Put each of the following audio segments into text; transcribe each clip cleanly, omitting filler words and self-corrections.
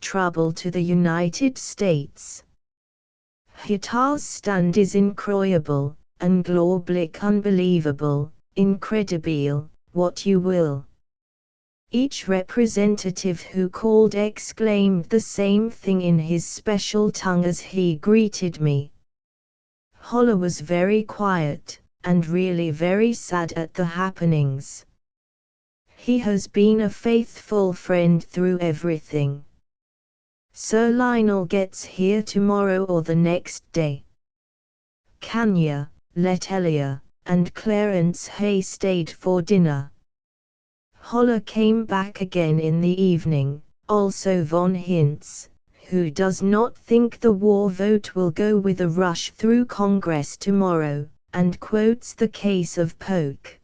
trouble to the United States. Hitler's stand is incroyable, unglaublich unbelievable, incredible, what you will. Each representative who called exclaimed the same thing in his special tongue as he greeted me. Holler was very quiet, and really very sad at the happenings. He has been a faithful friend through everything. Sir Lionel gets here tomorrow or the next day. Kanya, Letelia, and Clarence Hay stayed for dinner. Holler came back again in the evening, also von Hintz, who does not think the war vote will go with a rush through Congress tomorrow, and quotes the case of Polk.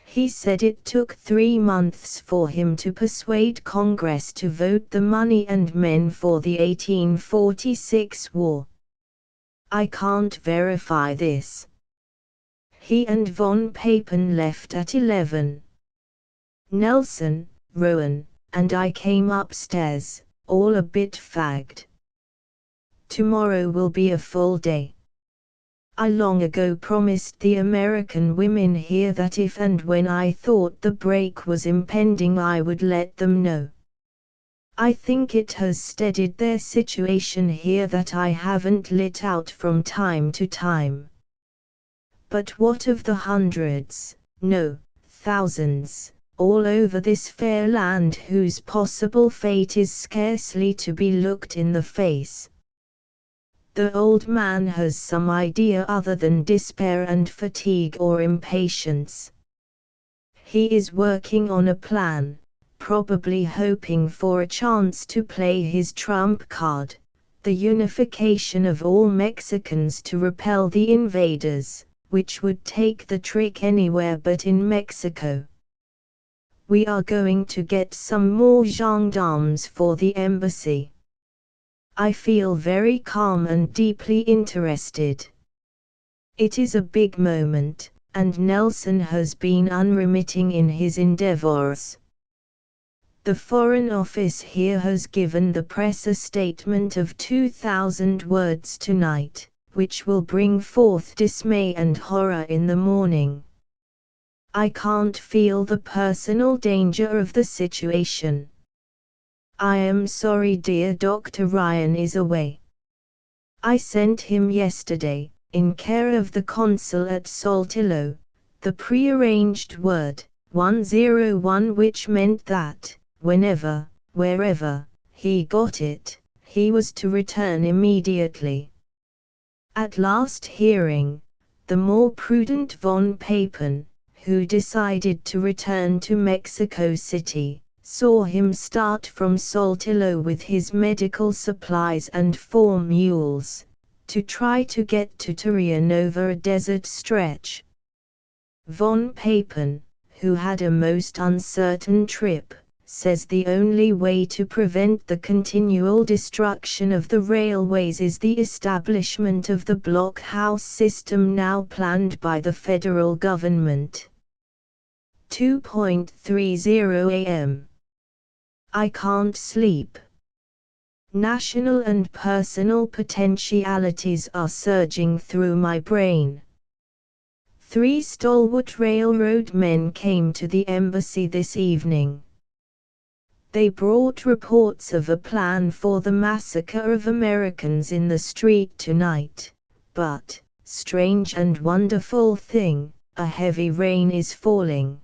He said it took 3 months for him to persuade Congress to vote the money and men for the 1846 war. I can't verify this. He and von Papen left at 11. Nelson, Rowan, and I came upstairs, all a bit fagged. Tomorrow will be a full day. I long ago promised the American women here that if and when I thought the break was impending I would let them know. I think it has steadied their situation here that I haven't lit out from time to time. But what of the hundreds, no, thousands, all over this fair land whose possible fate is scarcely to be looked in the face? The old man has some idea other than despair and fatigue or impatience. He is working on a plan, probably hoping for a chance to play his trump card, the unification of all Mexicans to repel the invaders, which would take the trick anywhere but in Mexico. We are going to get some more gendarmes for the embassy. I feel very calm and deeply interested. It is a big moment, and Nelson has been unremitting in his endeavors. The Foreign Office here has given the press a statement of 2,000 words tonight, which will bring forth dismay and horror in the morning. I can't feel the personal danger of the situation. I am sorry dear Dr. Ryan is away. I sent him yesterday, in care of the consul at Saltillo, the prearranged word, 101, which meant that, whenever, wherever, he got it, he was to return immediately. At last hearing, the more prudent von Papen, who decided to return to Mexico City, saw him start from Saltillo with his medical supplies and 4 mules, to try to get to Torreon over a desert stretch. Von Papen, who had a most uncertain trip, says the only way to prevent the continual destruction of the railways is the establishment of the blockhouse system now planned by the federal government. 2:30 a.m. I can't sleep. National and personal potentialities are surging through my brain. 3 stalwart railroad men came to the embassy this evening. They brought reports of a plan for the massacre of Americans in the street tonight, but, strange and wonderful thing, a heavy rain is falling.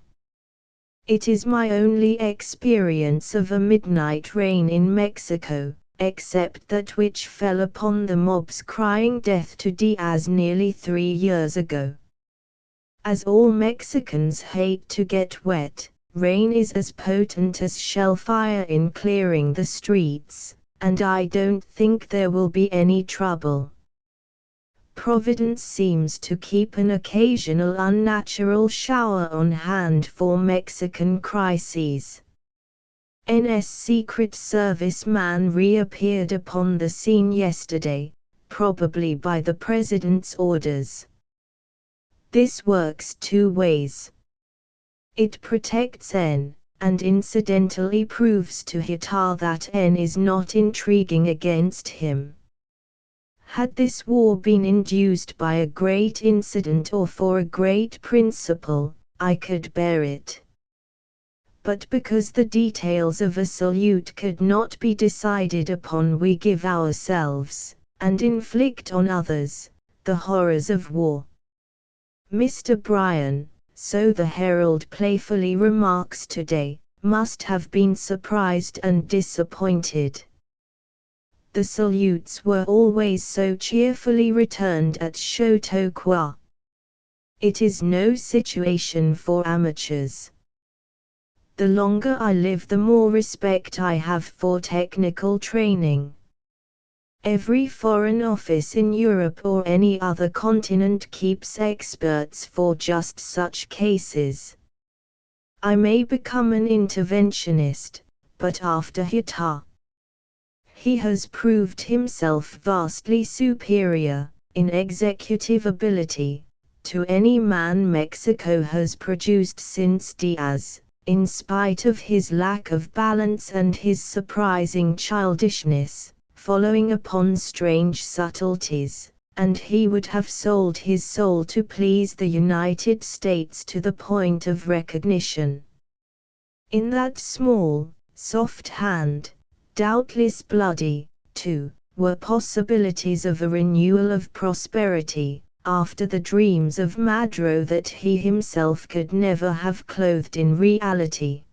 It is my only experience of a midnight rain in Mexico, except that which fell upon the mobs crying death to Diaz nearly 3 years ago. As all Mexicans hate to get wet, rain is as potent as shellfire in clearing the streets, and I don't think there will be any trouble. Providence seems to keep an occasional unnatural shower on hand for Mexican crises. NS Secret Service man reappeared upon the scene yesterday, probably by the President's orders. This works 2 ways. It protects N, and incidentally proves to Hitar that N is not intriguing against him. Had this war been induced by a great incident or for a great principle, I could bear it. But because the details of a salute could not be decided upon, we give ourselves, and inflict on others, the horrors of war. Mr. Bryan, so the Herald playfully remarks today, must have been surprised and disappointed. The salutes were always so cheerfully returned at Chautauqua. It is no situation for amateurs. The longer I live, the more respect I have for technical training. Every foreign office in Europe or any other continent keeps experts for just such cases. I may become an interventionist, but after Hitar, he has proved himself vastly superior, in executive ability, to any man Mexico has produced since Diaz, in spite of his lack of balance and his surprising childishness, following upon strange subtleties, and he would have sold his soul to please the United States to the point of recognition. In that small, soft hand, doubtless bloody, too, were possibilities of a renewal of prosperity, after the dreams of Madro that he himself could never have clothed in reality.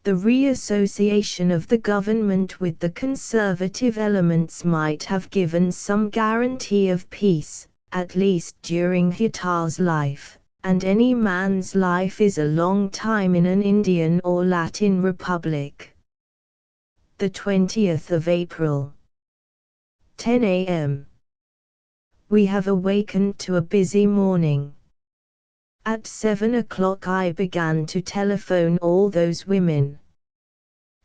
The reassociation of the government with the conservative elements might have given some guarantee of peace, at least during Hitar's life, and any man's life is a long time in an Indian or Latin republic. The 20th of April. 10 a.m. We have awakened to a busy morning. At 7 o'clock I began to telephone all those women.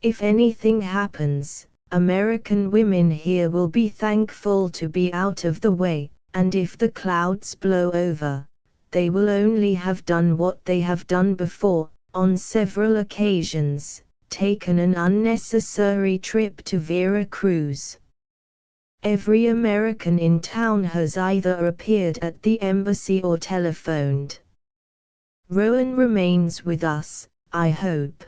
If anything happens, American women here will be thankful to be out of the way, and if the clouds blow over, they will only have done what they have done before, on several occasions, taken an unnecessary trip to Vera Cruz. Every American in town has either appeared at the embassy or telephoned. Rowan remains with us, I hope.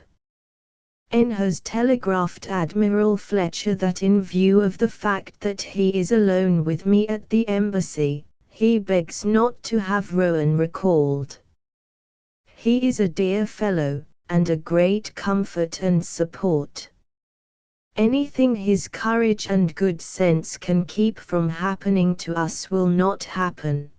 N has telegraphed Admiral Fletcher that in view of the fact that he is alone with me at the embassy, he begs not to have Rowan recalled. He is a dear fellow, and a great comfort and support. Anything his courage and good sense can keep from happening to us will not happen.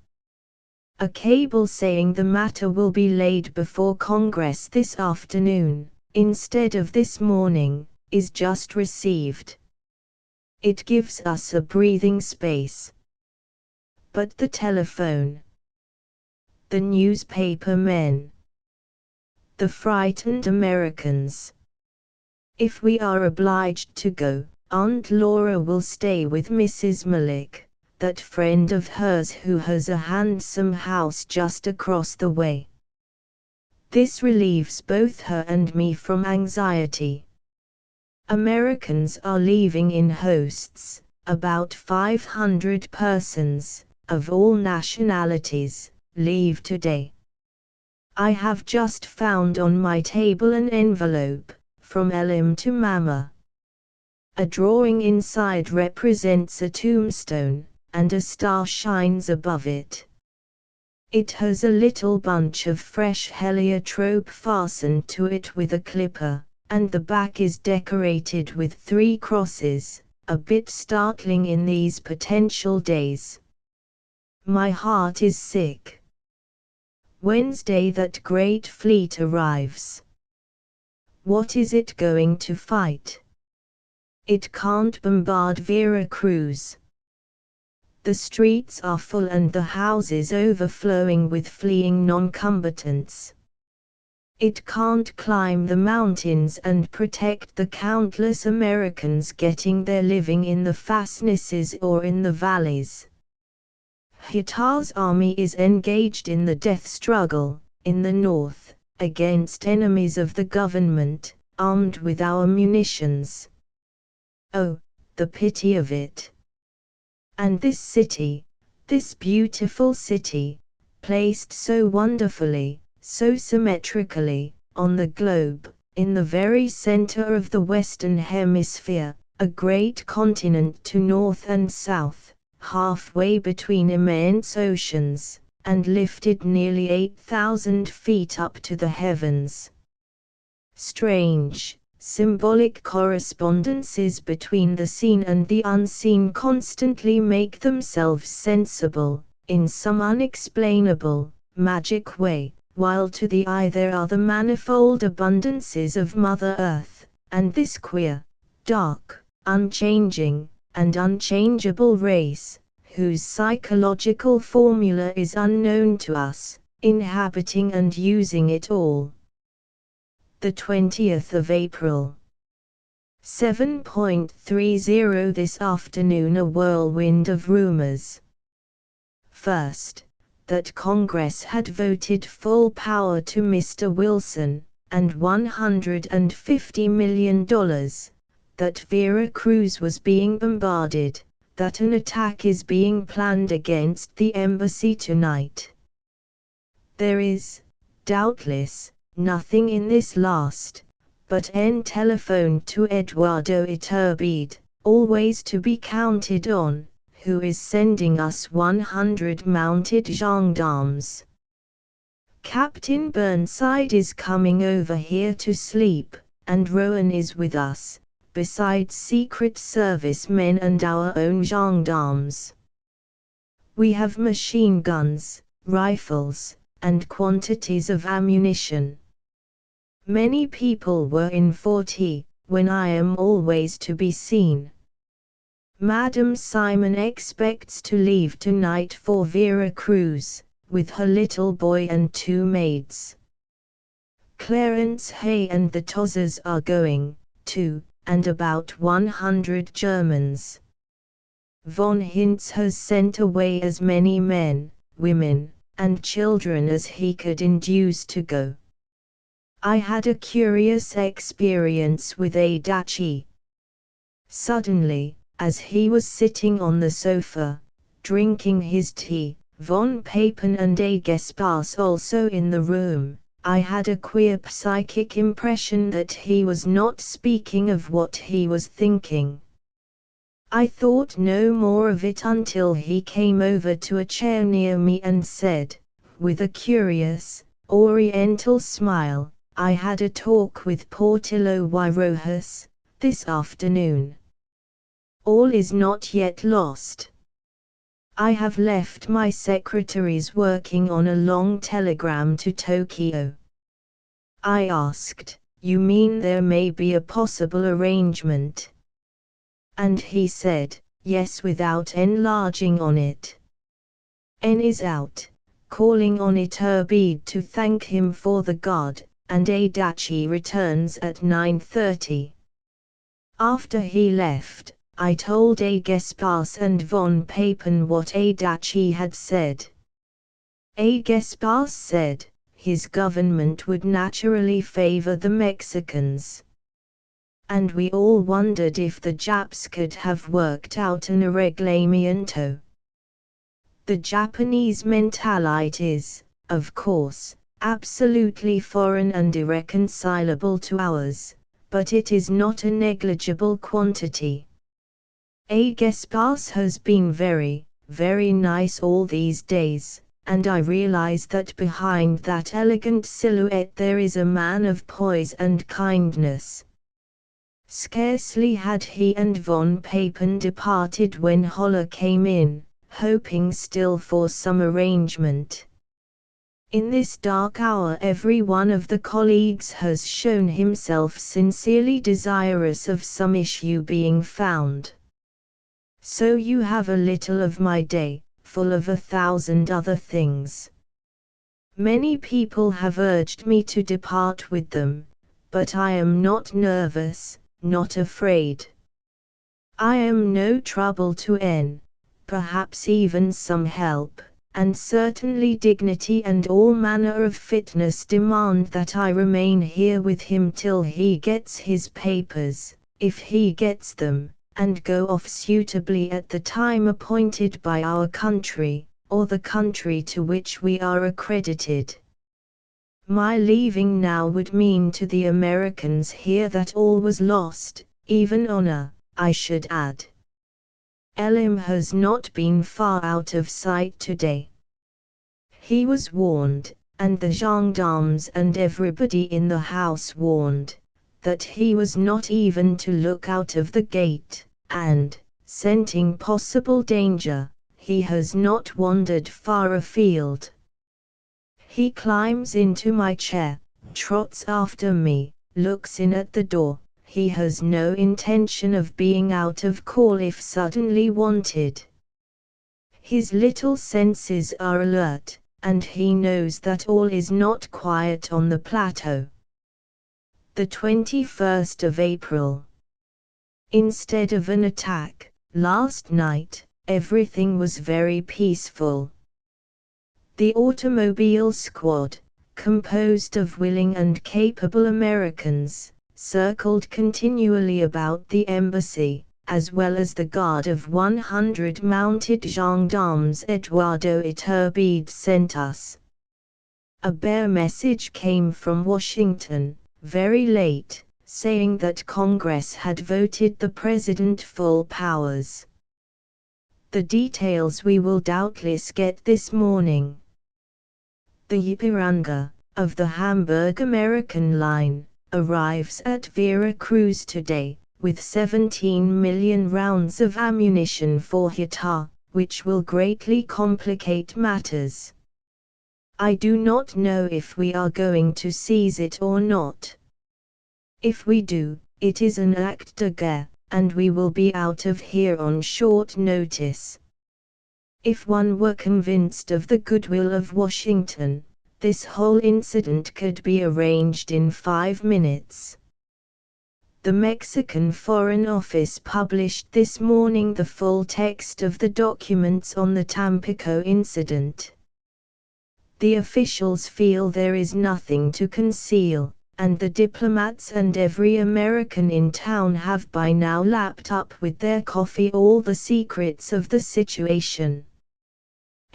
A cable saying the matter will be laid before Congress this afternoon, instead of this morning, is just received. It gives us a breathing space. But the telephone, the newspaper men, the frightened Americans. If we are obliged to go, Aunt Laura will stay with Mrs. Malik, that friend of hers who has a handsome house just across the way. This relieves both her and me from anxiety. Americans are leaving in hosts, about 500 persons, of all nationalities, leave today. I have just found on my table an envelope, from Elim to Mama. A drawing inside represents a tombstone, and a star shines above it. It has a little bunch of fresh heliotrope fastened to it with a clipper, and the back is decorated with 3 crosses, a bit startling in these potential days. My heart is sick. Wednesday that great fleet arrives. What is it going to fight? It can't bombard Vera Cruz. The streets are full and the houses overflowing with fleeing non-combatants. It can't climb the mountains and protect the countless Americans getting their living in the fastnesses or in the valleys. Hitar's army is engaged in the death struggle, in the north, against enemies of the government, armed with our munitions. Oh, the pity of it! And this city, this beautiful city, placed so wonderfully, so symmetrically, on the globe, in the very center of the Western Hemisphere, a great continent to north and south, halfway between immense oceans, and lifted nearly 8,000 feet up to the heavens. Strange, symbolic correspondences between the seen and the unseen constantly make themselves sensible, in some unexplainable, magic way, while to the eye there are the manifold abundances of Mother Earth, and this queer, dark, unchanging, and unchangeable race, whose psychological formula is unknown to us, inhabiting and using it all. The 20th of April. 7:30 this afternoon. A whirlwind of rumors. First, that Congress had voted full power to Mr. Wilson, and $150 million, that Vera Cruz was being bombarded, that an attack is being planned against the embassy tonight. There is, doubtless, nothing in this last, but N telephoned to Eduardo Iturbide, always to be counted on, who is sending us 100 mounted gendarmes. Captain Burnside is coming over here to sleep, and Rowan is with us, besides Secret Service men and our own gendarmes. We have machine guns, rifles, and quantities of ammunition. Many people were in Fort E, when I am always to be seen. Madam Simon expects to leave tonight for Vera Cruz, with her little boy and 2 maids. Clarence Hay and the Tozzers are going, too, and about 100 Germans. Von Hintz has sent away as many men, women, and children as he could induce to go. I had a curious experience with Adachi. Suddenly, as he was sitting on the sofa, drinking his tea, von Papen and Agespas also in the room, I had a queer psychic impression that he was not speaking of what he was thinking. I thought no more of it until he came over to a chair near me and said, with a curious, oriental smile, I had a talk with Portillo y Rojas, this afternoon. All is not yet lost. I have left my secretaries working on a long telegram to Tokyo. I asked, you mean there may be a possible arrangement? And he said, yes, without enlarging on it. N is out, calling on Iturbide to thank him for the guard, and Adachi returns at 9:30. After he left, I told Agespas and von Papen what Adachi had said. Agespas said, his government would naturally favor the Mexicans. And we all wondered if the Japs could have worked out an arreglamiento. The Japanese mentality is, of course, absolutely foreign and irreconcilable to ours, but it is not a negligible quantity. Agespas has been very, very nice all these days, and I realize that behind that elegant silhouette there is a man of poise and kindness. Scarcely had he and von Papen departed when Holler came in, hoping still for some arrangement. In this dark hour every one of the colleagues has shown himself sincerely desirous of some issue being found. So you have a little of my day, full of 1,000 other things. Many people have urged me to depart with them, but I am not nervous, not afraid. I am no trouble to N, perhaps even some help, and certainly dignity and all manner of fitness demand that I remain here with him till he gets his papers, if he gets them, and go off suitably at the time appointed by our country, or the country to which we are accredited. My leaving now would mean to the Americans here that all was lost, even honor, I should add. Elim has not been far out of sight today. He was warned, and the gendarmes and everybody in the house warned, that he was not even to look out of the gate, and, scenting possible danger, he has not wandered far afield. He climbs into my chair, trots after me, looks in at the door. He has no intention of being out of call if suddenly wanted. His little senses are alert, and he knows that all is not quiet on the plateau. The 21st of April. Instead of an attack, last night, everything was very peaceful. The automobile squad, composed of willing and capable Americans, circled continually about the embassy, as well as the guard of 100 mounted gendarmes Eduardo Iturbide sent us. A bare message came from Washington, very late, saying that Congress had voted the president full powers. The details we will doubtless get this morning. The Ipiranga, of the Hamburg American Line, arrives at Vera Cruz today, with 17 million rounds of ammunition for Hitler, which will greatly complicate matters. I do not know if we are going to seize it or not. If we do, it is an acte de guerre, and we will be out of here on short notice. If one were convinced of the goodwill of Washington, this whole incident could be arranged in 5 minutes. The Mexican Foreign Office published this morning the full text of the documents on the Tampico incident. The officials feel there is nothing to conceal, and the diplomats and every American in town have by now lapped up with their coffee all the secrets of the situation.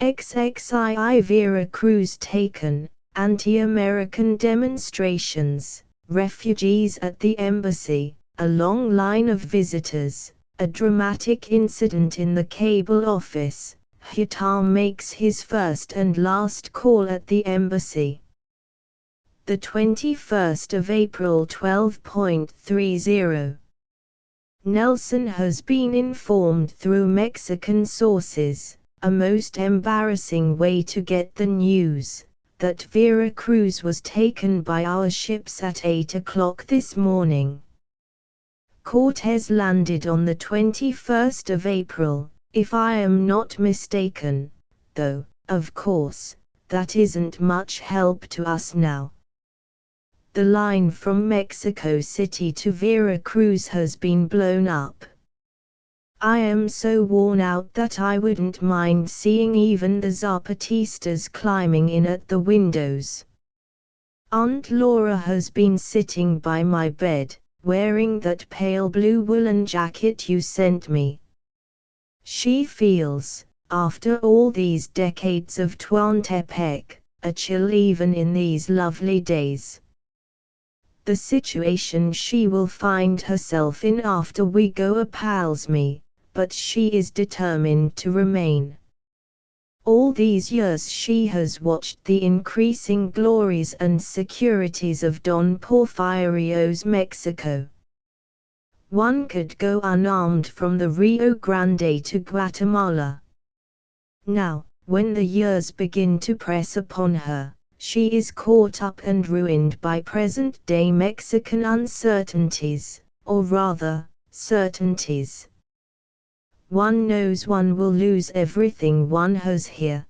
XXII Vera Cruz taken, anti-American demonstrations, refugees at the embassy, a long line of visitors, a dramatic incident in the cable office. Hitler makes his first and last call at the embassy. The 21st of April 12.30. Nelson has been informed through Mexican sources, a most embarrassing way to get the news, that Vera Cruz was taken by our ships at 8 o'clock this morning. Cortés landed on the 21st of April, if I am not mistaken, though, of course, that isn't much help to us now. The line from Mexico City to Vera Cruz has been blown up. I am so worn out that I wouldn't mind seeing even the Zapatistas climbing in at the windows. Aunt Laura has been sitting by my bed, wearing that pale blue woolen jacket you sent me. She feels, after all these decades of Tuantepec, a chill even in these lovely days. The situation she will find herself in after we go appals me, but she is determined to remain. All these years she has watched the increasing glories and securities of Don Porfirio's Mexico. One could go unarmed from the Rio Grande to Guatemala. Now, when the years begin to press upon her, she is caught up and ruined by present-day Mexican uncertainties, or rather, certainties. One knows one will lose everything one has here.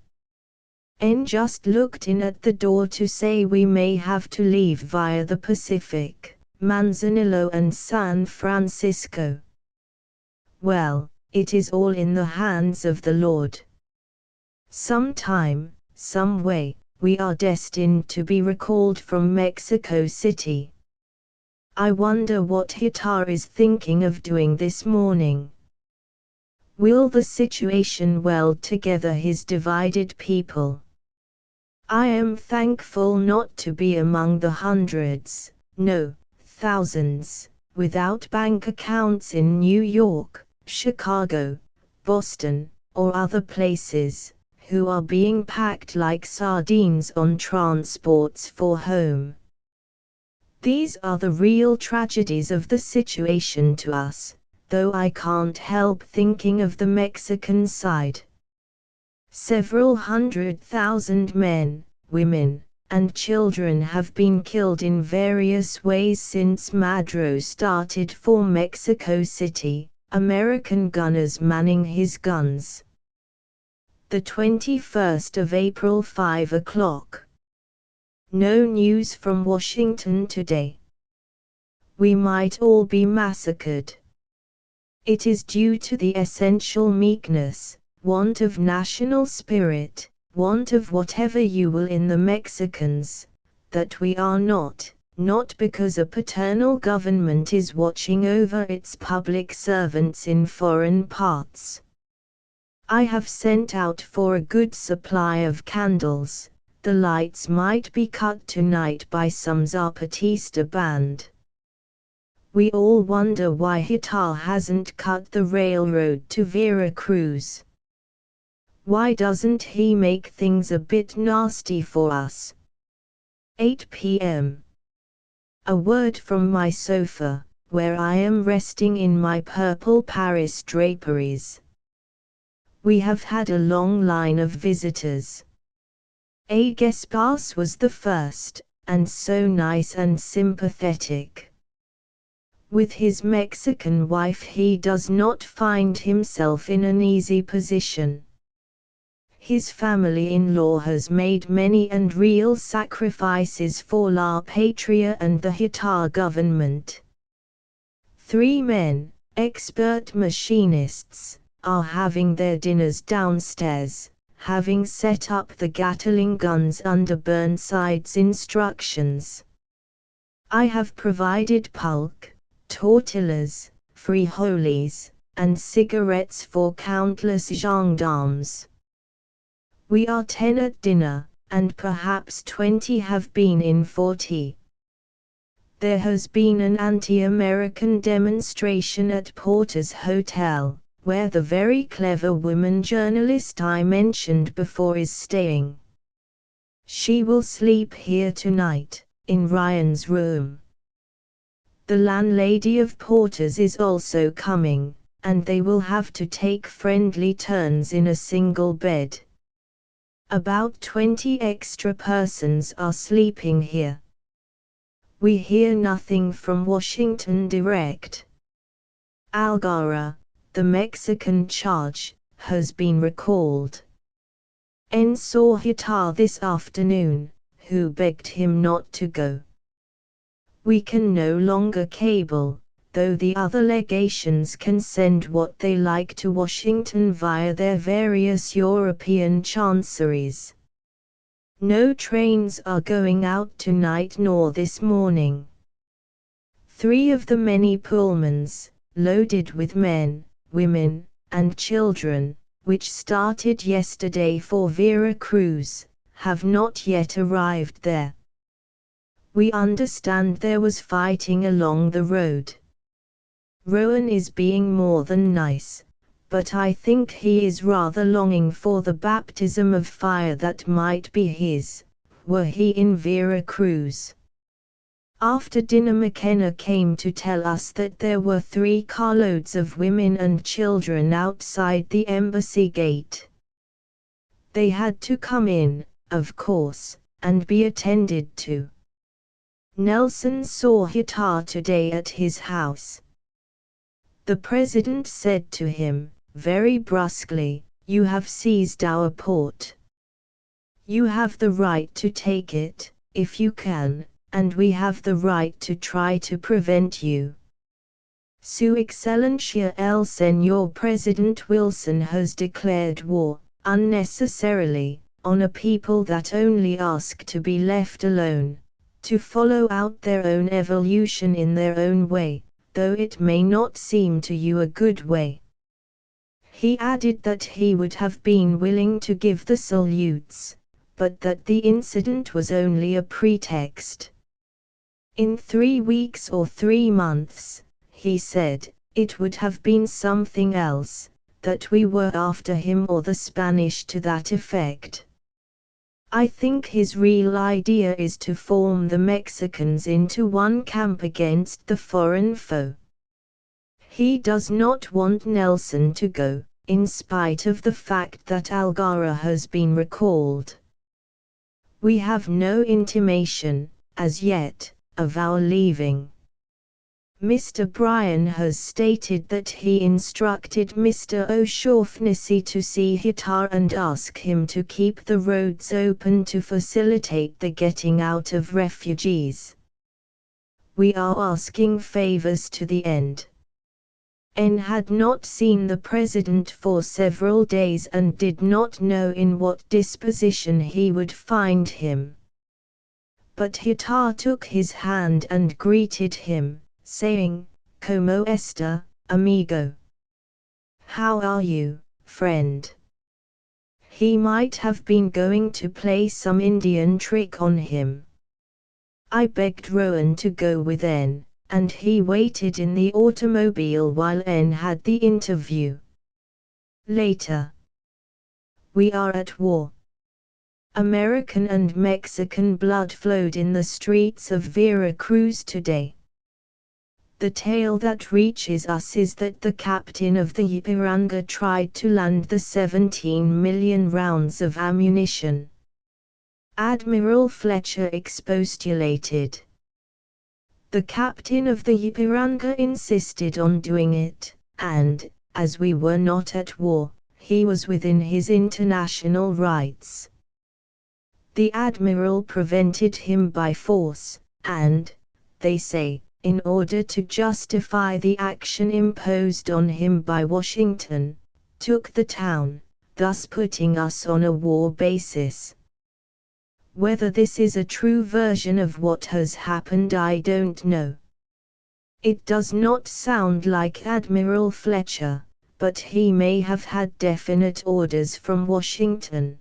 N just looked in at the door to say we may have to leave via the Pacific, Manzanillo and San Francisco. Well, it is all in the hands of the Lord. Sometime, some way, we are destined to be recalled from Mexico City. I wonder what Hitar is thinking of doing this morning. Will the situation weld together his divided people? I am thankful not to be among the hundreds, no, thousands, without bank accounts in New York, Chicago, Boston, or other places, who are being packed like sardines on transports for home. These are the real tragedies of the situation to us, though I can't help thinking of the Mexican side. Several 100,000 men, women, and children have been killed in various ways since Madero started for Mexico City, American gunners manning his guns. The 21st of April, 5 o'clock. No news from Washington today. We might all be massacred. It is due to the essential meekness, want of national spirit, want of whatever you will in the Mexicans, that we are not because a paternal government is watching over its public servants in foreign parts. I have sent out for a good supply of candles. The lights might be cut tonight by some Zapatista band. We all wonder why Hitar hasn't cut the railroad to Veracruz. Why doesn't he make things a bit nasty for us? 8 p.m. A word from my sofa, where I am resting in my purple Paris draperies. We have had a long line of visitors. A. Gespas was the first, and so nice and sympathetic. With his Mexican wife he does not find himself in an easy position. His family-in-law has made many and real sacrifices for La Patria and the Hitar government. 3 men, expert machinists, are having their dinners downstairs, having set up the Gatling guns under Burnside's instructions. I have provided pulque, tortillas, frijoles, and cigarettes for countless gendarmes. We are 10 at dinner, and perhaps 20 have been in for tea. There has been an anti-American demonstration at Porter's Hotel, where the very clever woman journalist I mentioned before is staying. She will sleep here tonight, in Ryan's room. The landlady of Porter's is also coming, and they will have to take friendly turns in a single bed. About 20 extra persons are sleeping here. We hear nothing from Washington direct. Algara, the Mexican charge, has been recalled. N saw Hitar this afternoon, who begged him not to go. We can no longer cable, though the other legations can send what they like to Washington via their various European chanceries. No trains are going out tonight nor this morning. 3 of the many Pullmans, loaded with men, women, and children, which started yesterday for Veracruz, have not yet arrived there. We understand there was fighting along the road. Rowan is being more than nice, but I think he is rather longing for the baptism of fire that might be his, were he in Veracruz. After dinner McKenna came to tell us that there were 3 carloads of women and children outside the embassy gate. They had to come in, of course, and be attended to. Nelson saw Hitar today at his house. The president said to him, very brusquely, "You have seized our port. You have the right to take it, if you can, and we have the right to try to prevent you. Su Excelencia el Señor President Wilson has declared war, unnecessarily, on a people that only ask to be left alone, to follow out their own evolution in their own way, though it may not seem to you a good way. He added that he would have been willing to give the salutes, but that the incident was only a pretext. In 3 weeks or 3 months, he said, it would have been something else, that we were after him or the Spanish to that effect. I think his real idea is to form the Mexicans into one camp against the foreign foe. He does not want Nelson to go, in spite of the fact that Algara has been recalled. We have no intimation, as yet, of our leaving. Mr. Bryan has stated that he instructed Mr. O'Shaughnessy to see Hittar and ask him to keep the roads open to facilitate the getting out of refugees. We are asking favors to the end. N had not seen the president for several days and did not know in what disposition he would find him. But Hittar took his hand and greeted him, saying, "Como está, amigo? How are you, friend?" He might have been going to play some Indian trick on him. I begged Rowan to go with N, and he waited in the automobile while N had the interview. Later. We are at war. American and Mexican blood flowed in the streets of Veracruz today. The tale that reaches us is that the captain of the Ypiranga tried to land the 17 million rounds of ammunition. Admiral Fletcher expostulated. The captain of the Ypiranga insisted on doing it, and, as we were not at war, he was within his international rights. The admiral prevented him by force, and, they say, in order to justify the action imposed on him by Washington, took the town, thus putting us on a war basis. Whether this is a true version of what has happened I don't know. It does not sound like Admiral Fletcher, but he may have had definite orders from Washington.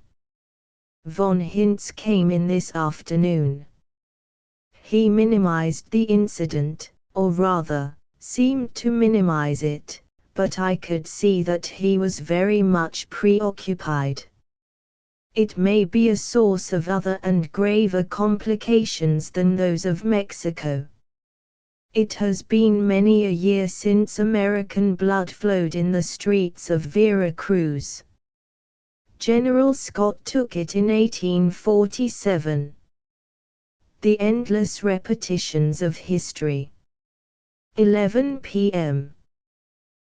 Von Hintz came in this afternoon. He minimized the incident, or rather, seemed to minimize it, but I could see that he was very much preoccupied. It may be a source of other and graver complications than those of Mexico. It has been many a year since American blood flowed in the streets of Veracruz. General Scott took it in 1847. The endless repetitions of history. 11 p.m.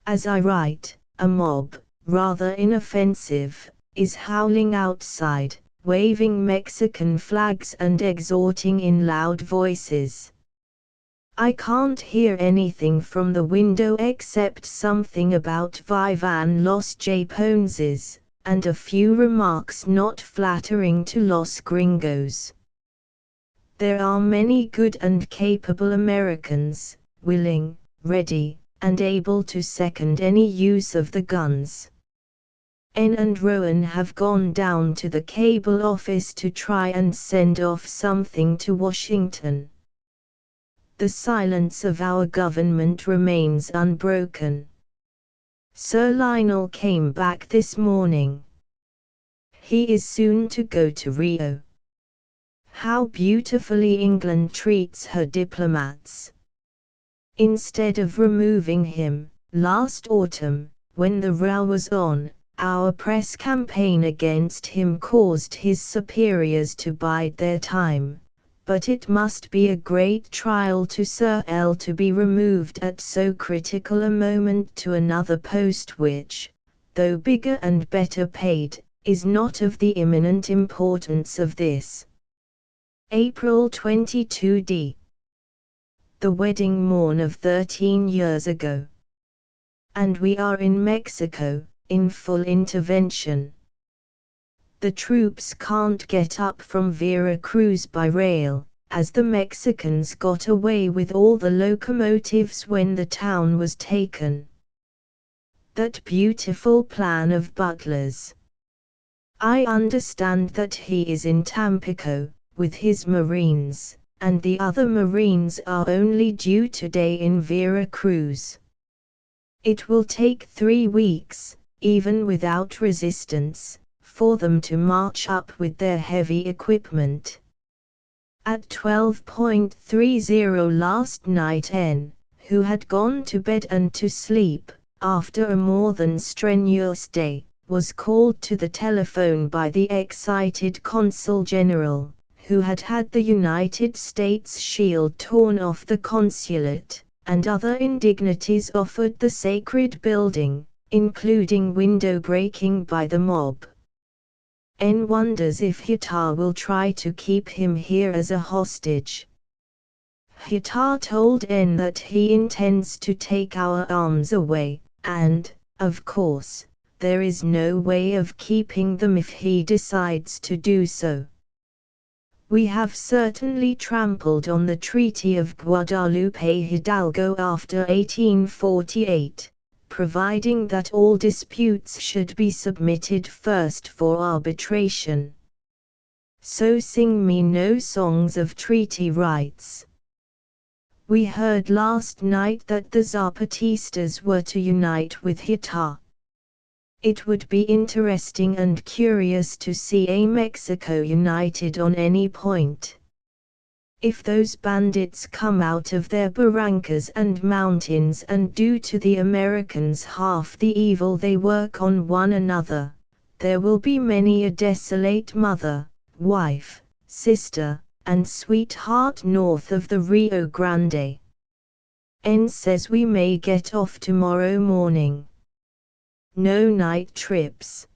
As I write, a mob, rather inoffensive, is howling outside, waving Mexican flags and exhorting in loud voices. I can't hear anything from the window except something about Vivan los Japoneses, and a few remarks not flattering to Los Gringos. There are many good and capable Americans, willing, ready, and able to second any use of the guns. N and Rowan have gone down to the cable office to try and send off something to Washington. The silence of our government remains unbroken. Sir Lionel came back this morning. He is soon to go to Rio. How beautifully England treats her diplomats. Instead of removing him, last autumn, when the row was on, our press campaign against him caused his superiors to bide their time, but it must be a great trial to Sir L to be removed at so critical a moment to another post which, though bigger and better paid, is not of the imminent importance of this. April 22d. The wedding morn of 13 years ago. And we are in Mexico, in full intervention. The troops can't get up from Vera Cruz by rail, as the Mexicans got away with all the locomotives when the town was taken. That beautiful plan of Butler's. I understand that he is in Tampico, with his Marines, and the other Marines are only due today in Vera Cruz. It will take 3 weeks, even without resistance, for them to march up with their heavy equipment. At 12:30 last night N, who had gone to bed and to sleep, after a more than strenuous day, was called to the telephone by the excited Consul General, who had had the United States shield torn off the consulate, and other indignities offered the sacred building, including window breaking by the mob. N wonders if Hitler will try to keep him here as a hostage. Hitler told N that he intends to take our arms away, and, of course, there is no way of keeping them if he decides to do so. We have certainly trampled on the Treaty of Guadalupe Hidalgo after 1848, providing that all disputes should be submitted first for arbitration. So sing me no songs of treaty rights. We heard last night that the Zapatistas were to unite with Hitler. It would be interesting and curious to see a Mexico united on any point. If those bandits come out of their barrancas and mountains and do to the Americans half the evil they work on one another, there will be many a desolate mother, wife, sister, and sweetheart north of the Rio Grande. N says we may get off tomorrow morning. No night trips.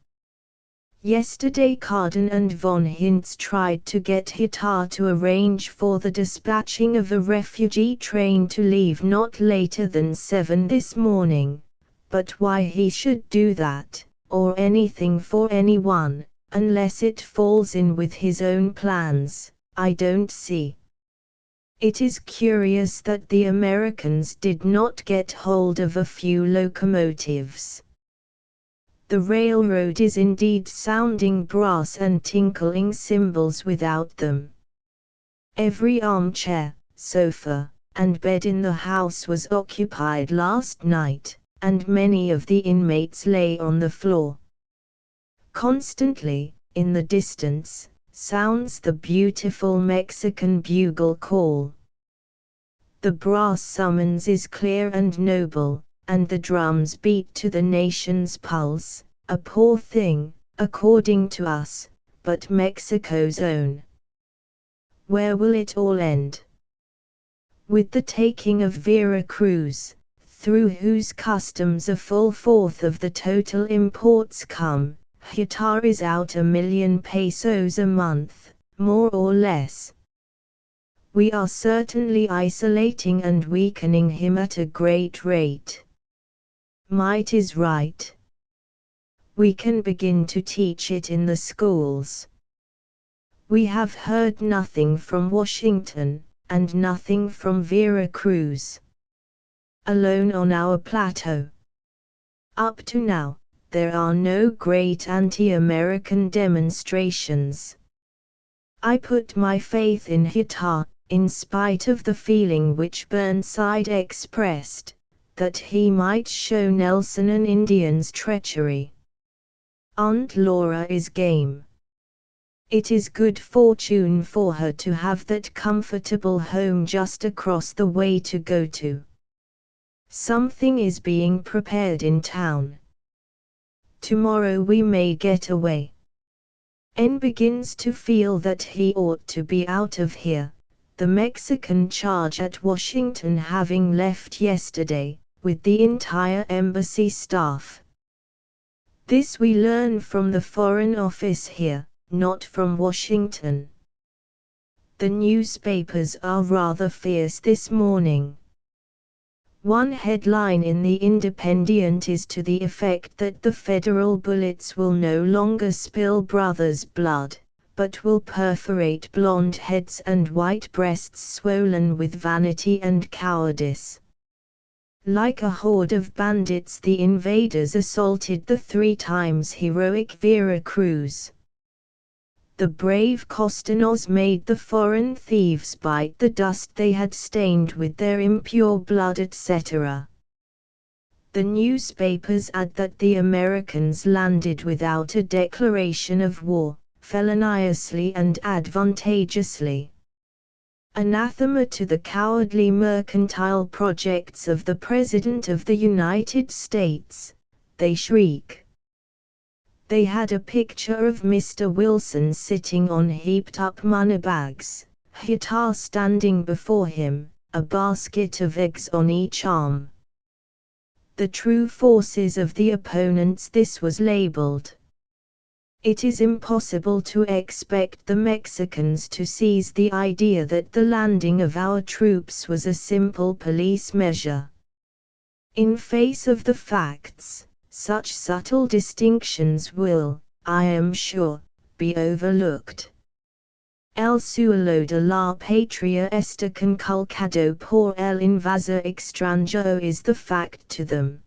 Yesterday Carden and von Hintz tried to get Hitler to arrange for the dispatching of a refugee train to leave not later than 7 this morning, but why he should do that, or anything for anyone, unless it falls in with his own plans, I don't see. It is curious that the Americans did not get hold of a few locomotives. The railroad is indeed sounding brass and tinkling cymbals without them. Every armchair, sofa, and bed in the house was occupied last night, and many of the inmates lay on the floor. Constantly, in the distance, sounds the beautiful Mexican bugle call. The brass summons is clear and noble, and the drums beat to the nation's pulse, a poor thing, according to us, but Mexico's own. Where will it all end? With the taking of Vera Cruz, through whose customs a full fourth of the total imports come, Hitler is out 1,000,000 pesos a month, more or less. We are certainly isolating and weakening him at a great rate. Might is right. We can begin to teach it in the schools. We have heard nothing from Washington, and nothing from Vera Cruz. Alone on our plateau. Up to now, there are no great anti-American demonstrations. I put my faith in Hitler, in spite of the feeling which Burnside expressed, that he might show Nelson an Indian's treachery. Aunt Laura is game. It is good fortune for her to have that comfortable home just across the way to go to. Something is being prepared in town. Tomorrow we may get away. N begins to feel that he ought to be out of here, the Mexican charge at Washington having left yesterday, with the entire embassy staff. This we learn from the Foreign Office here, not from Washington. The newspapers are rather fierce this morning. One headline in The Independent is to the effect that the federal bullets will no longer spill brothers' blood, but will perforate blonde heads and white breasts swollen with vanity and cowardice. Like a horde of bandits, the invaders assaulted the 3 times heroic Vera Cruz. The brave Costanos made the foreign thieves bite the dust they had stained with their impure blood, etc. The newspapers add that the Americans landed without a declaration of war, feloniously and advantageously. Anathema to the cowardly mercantile projects of the President of the United States, they shriek. They had a picture of Mr. Wilson sitting on heaped-up moneybags, guitar standing before him, a basket of eggs on each arm. The true forces of the opponents, this was labeled. It is impossible to expect the Mexicans to seize the idea that the landing of our troops was a simple police measure. In face of the facts, such subtle distinctions will, I am sure, be overlooked. El suelo de la patria está conculcado por el invasor extranjero is the fact to them.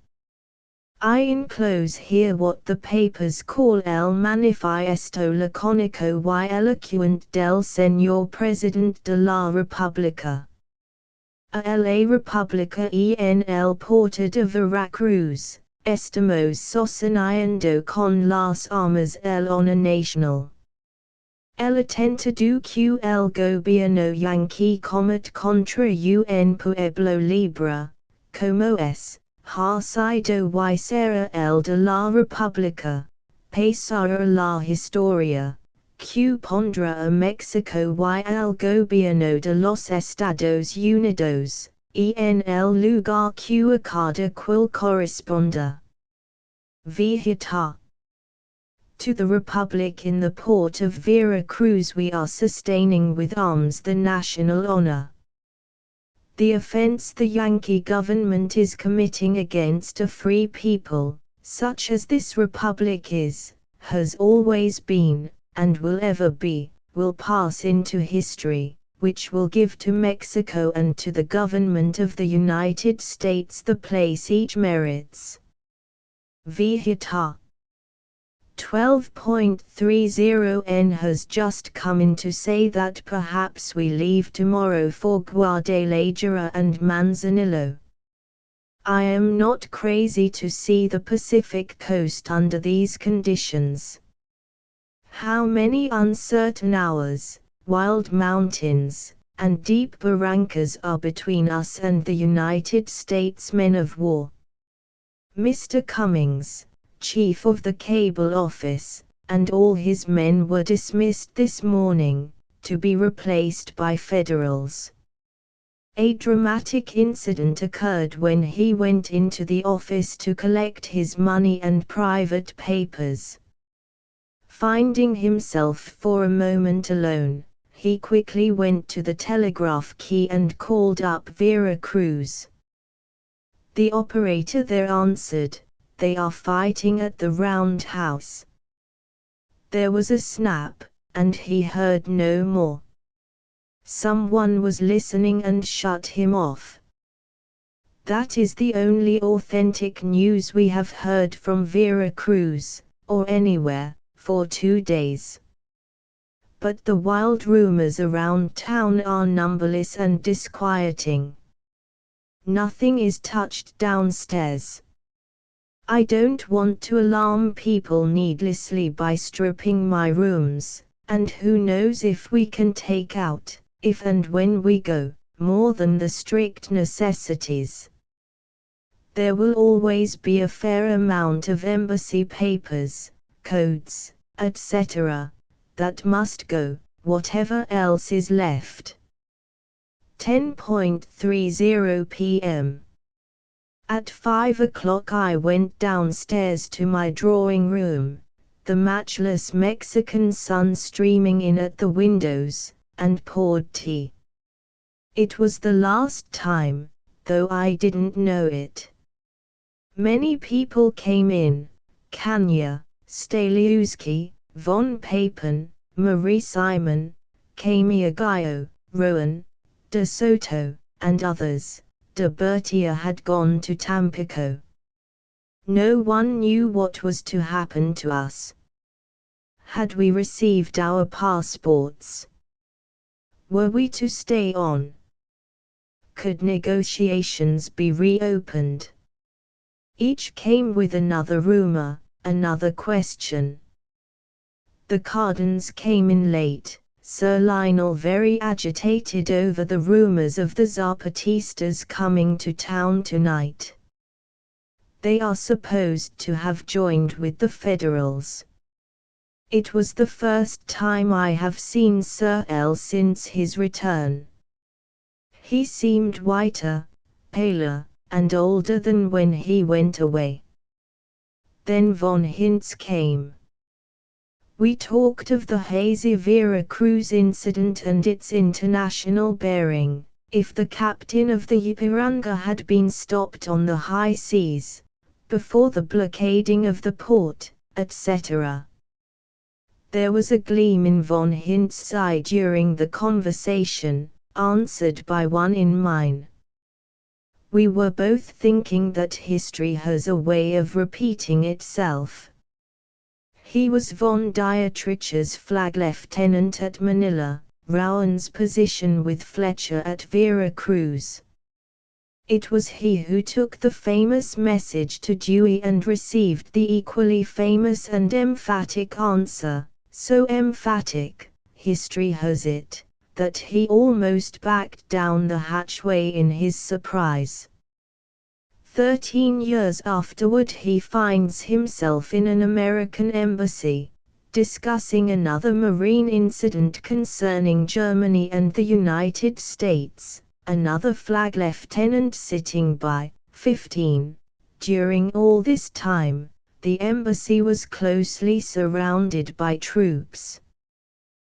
I enclose here what the papers call el manifiesto lacónico y elocuente del señor Presidente de la República. A la República en el puerto de Veracruz. Estamos sosteniendo con las armas el honor nacional. El atentado que el gobierno yanqui comete contra un pueblo libre, como es, ha sido y será el de la República, pasará la historia, que pondrá a México y al gobierno de los Estados Unidos, en el lugar que a cada cual corresponda. Vejita. To the Republic in the port of Vera Cruz we are sustaining with arms the national honor. The offense the Yankee government is committing against a free people, such as this republic is, has always been, and will ever be, will pass into history, which will give to Mexico and to the government of the United States the place each merits. Vejita. 12.30N has just come in to say that perhaps we leave tomorrow for Guadalajara and Manzanillo. I am not crazy to see the Pacific coast under these conditions. How many uncertain hours, wild mountains, and deep barrancas are between us and the United States men of war. Mr. Cummings, chief of the cable office, and all his men were dismissed this morning, to be replaced by Federals. A dramatic incident occurred when he went into the office to collect his money and private papers. Finding himself for a moment alone, he quickly went to the telegraph key and called up Vera Cruz. The operator there answered, "They are fighting at the roundhouse." There was a snap, and he heard no more. Someone was listening and shut him off. That is the only authentic news we have heard from Vera Cruz, or anywhere, for 2 days. But the wild rumors around town are numberless and disquieting. Nothing is touched downstairs. I don't want to alarm people needlessly by stripping my rooms, and who knows if we can take out, if and when we go, more than the strict necessities. There will always be a fair amount of embassy papers, codes, etc., that must go, whatever else is left. 10.30 p.m. At 5 o'clock I went downstairs to my drawing room, the matchless Mexican sun streaming in at the windows, and poured tea. It was the last time, though I didn't know it. Many people came in: Kanya, Staliewski, von Papen, Marie Simon, Kami Aguayo, Rowan, De Soto, and others. De Bertia had gone to Tampico. No one knew what was to happen to us. Had we received our passports? Were we to stay on? Could negotiations be reopened? Each came with another rumor, another question. The Cardens came in late, Sir Lionel very agitated over the rumors of the Zapatistas coming to town tonight. They are supposed to have joined with the Federals. It was the first time I have seen Sir L since his return. He seemed whiter, paler, and older than when he went away. Then von Hintz came. We talked of the hazy Vera Cruz incident and its international bearing, if the captain of the Ypiranga had been stopped on the high seas, before the blockading of the port, etc. There was a gleam in von Hintz's eye during the conversation, answered by one in mine. We were both thinking that history has a way of repeating itself. He was von Dietrich's flag lieutenant at Manila, Rowan's position with Fletcher at Vera Cruz. It was he who took the famous message to Dewey and received the equally famous and emphatic answer, so emphatic, history has it, that he almost backed down the hatchway in his surprise. 13 years afterward he finds himself in an American embassy, discussing another marine incident concerning Germany and the United States, another flag lieutenant sitting by. 15. During all this time, the embassy was closely surrounded by troops.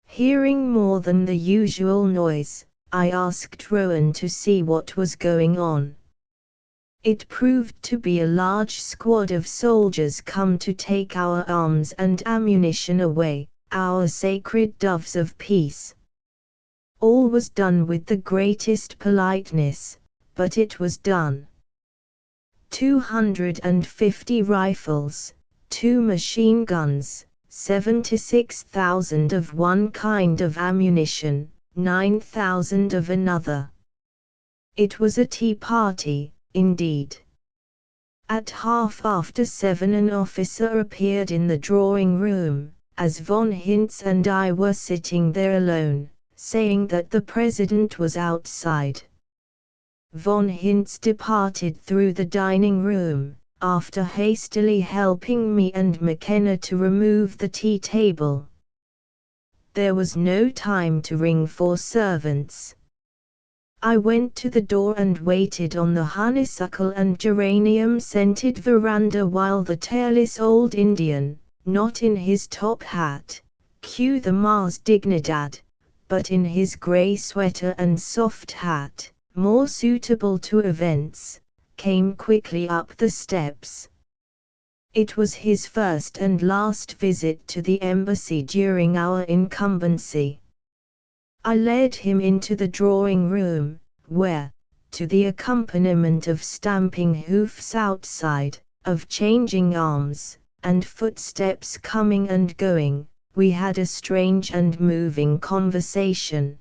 Hearing more than the usual noise, I asked Rowan to see what was going on. It proved to be a large squad of soldiers come to take our arms and ammunition away, our sacred doves of peace. All was done with the greatest politeness, but it was done. 250 rifles, 2 machine guns, 76,000 of one kind of ammunition, 9,000 of another. It was a tea party, indeed. At 7:30 an officer appeared in the drawing room, as von Hintz and I were sitting there alone, saying that the president was outside. Von Hintz departed through the dining room, after hastily helping me and McKenna to remove the tea table. There was no time to ring for servants. I went to the door and waited on the honeysuckle and geranium-scented veranda while the tailless old Indian, not in his top hat, cue the Mars Dignidad, but in his grey sweater and soft hat, more suitable to events, came quickly up the steps. It was his first and last visit to the embassy during our incumbency. I led him into the drawing room, where, to the accompaniment of stamping hoofs outside, of changing arms, and footsteps coming and going, we had a strange and moving conversation.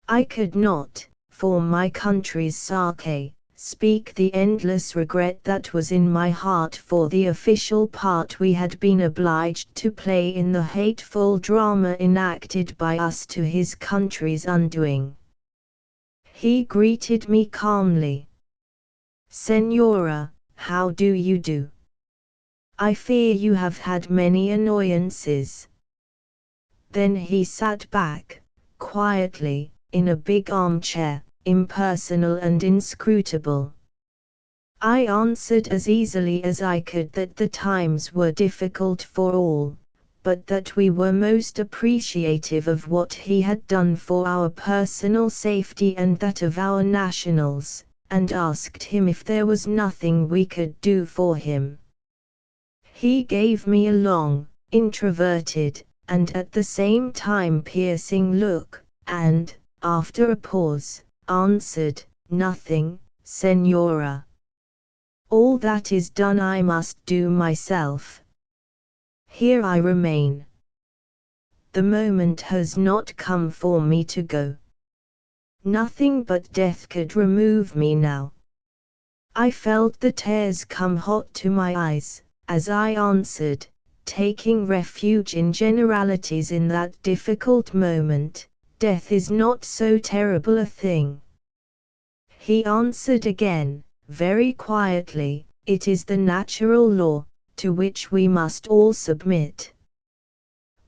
I could not, for my country's sake, speak the endless regret that was in my heart for the official part we had been obliged to play in the hateful drama enacted by us to his country's undoing. He greeted me calmly. "Senora, how do you do? I fear you have had many annoyances." Then he sat back, quietly, in a big armchair, impersonal and inscrutable. I answered as easily as I could that the times were difficult for all, but that we were most appreciative of what he had done for our personal safety and that of our nationals, and asked him if there was nothing we could do for him. He gave me a long, introverted, and at the same time piercing look, and, after a pause, answered, "Nothing, Señora. All that is done I must do myself. Here I remain. The moment has not come for me to go. Nothing but death could remove me now." I felt the tears come hot to my eyes, as I answered, taking refuge in generalities in that difficult moment, "Death is not so terrible a thing." He answered again, very quietly, "It is the natural law, to which we must all submit.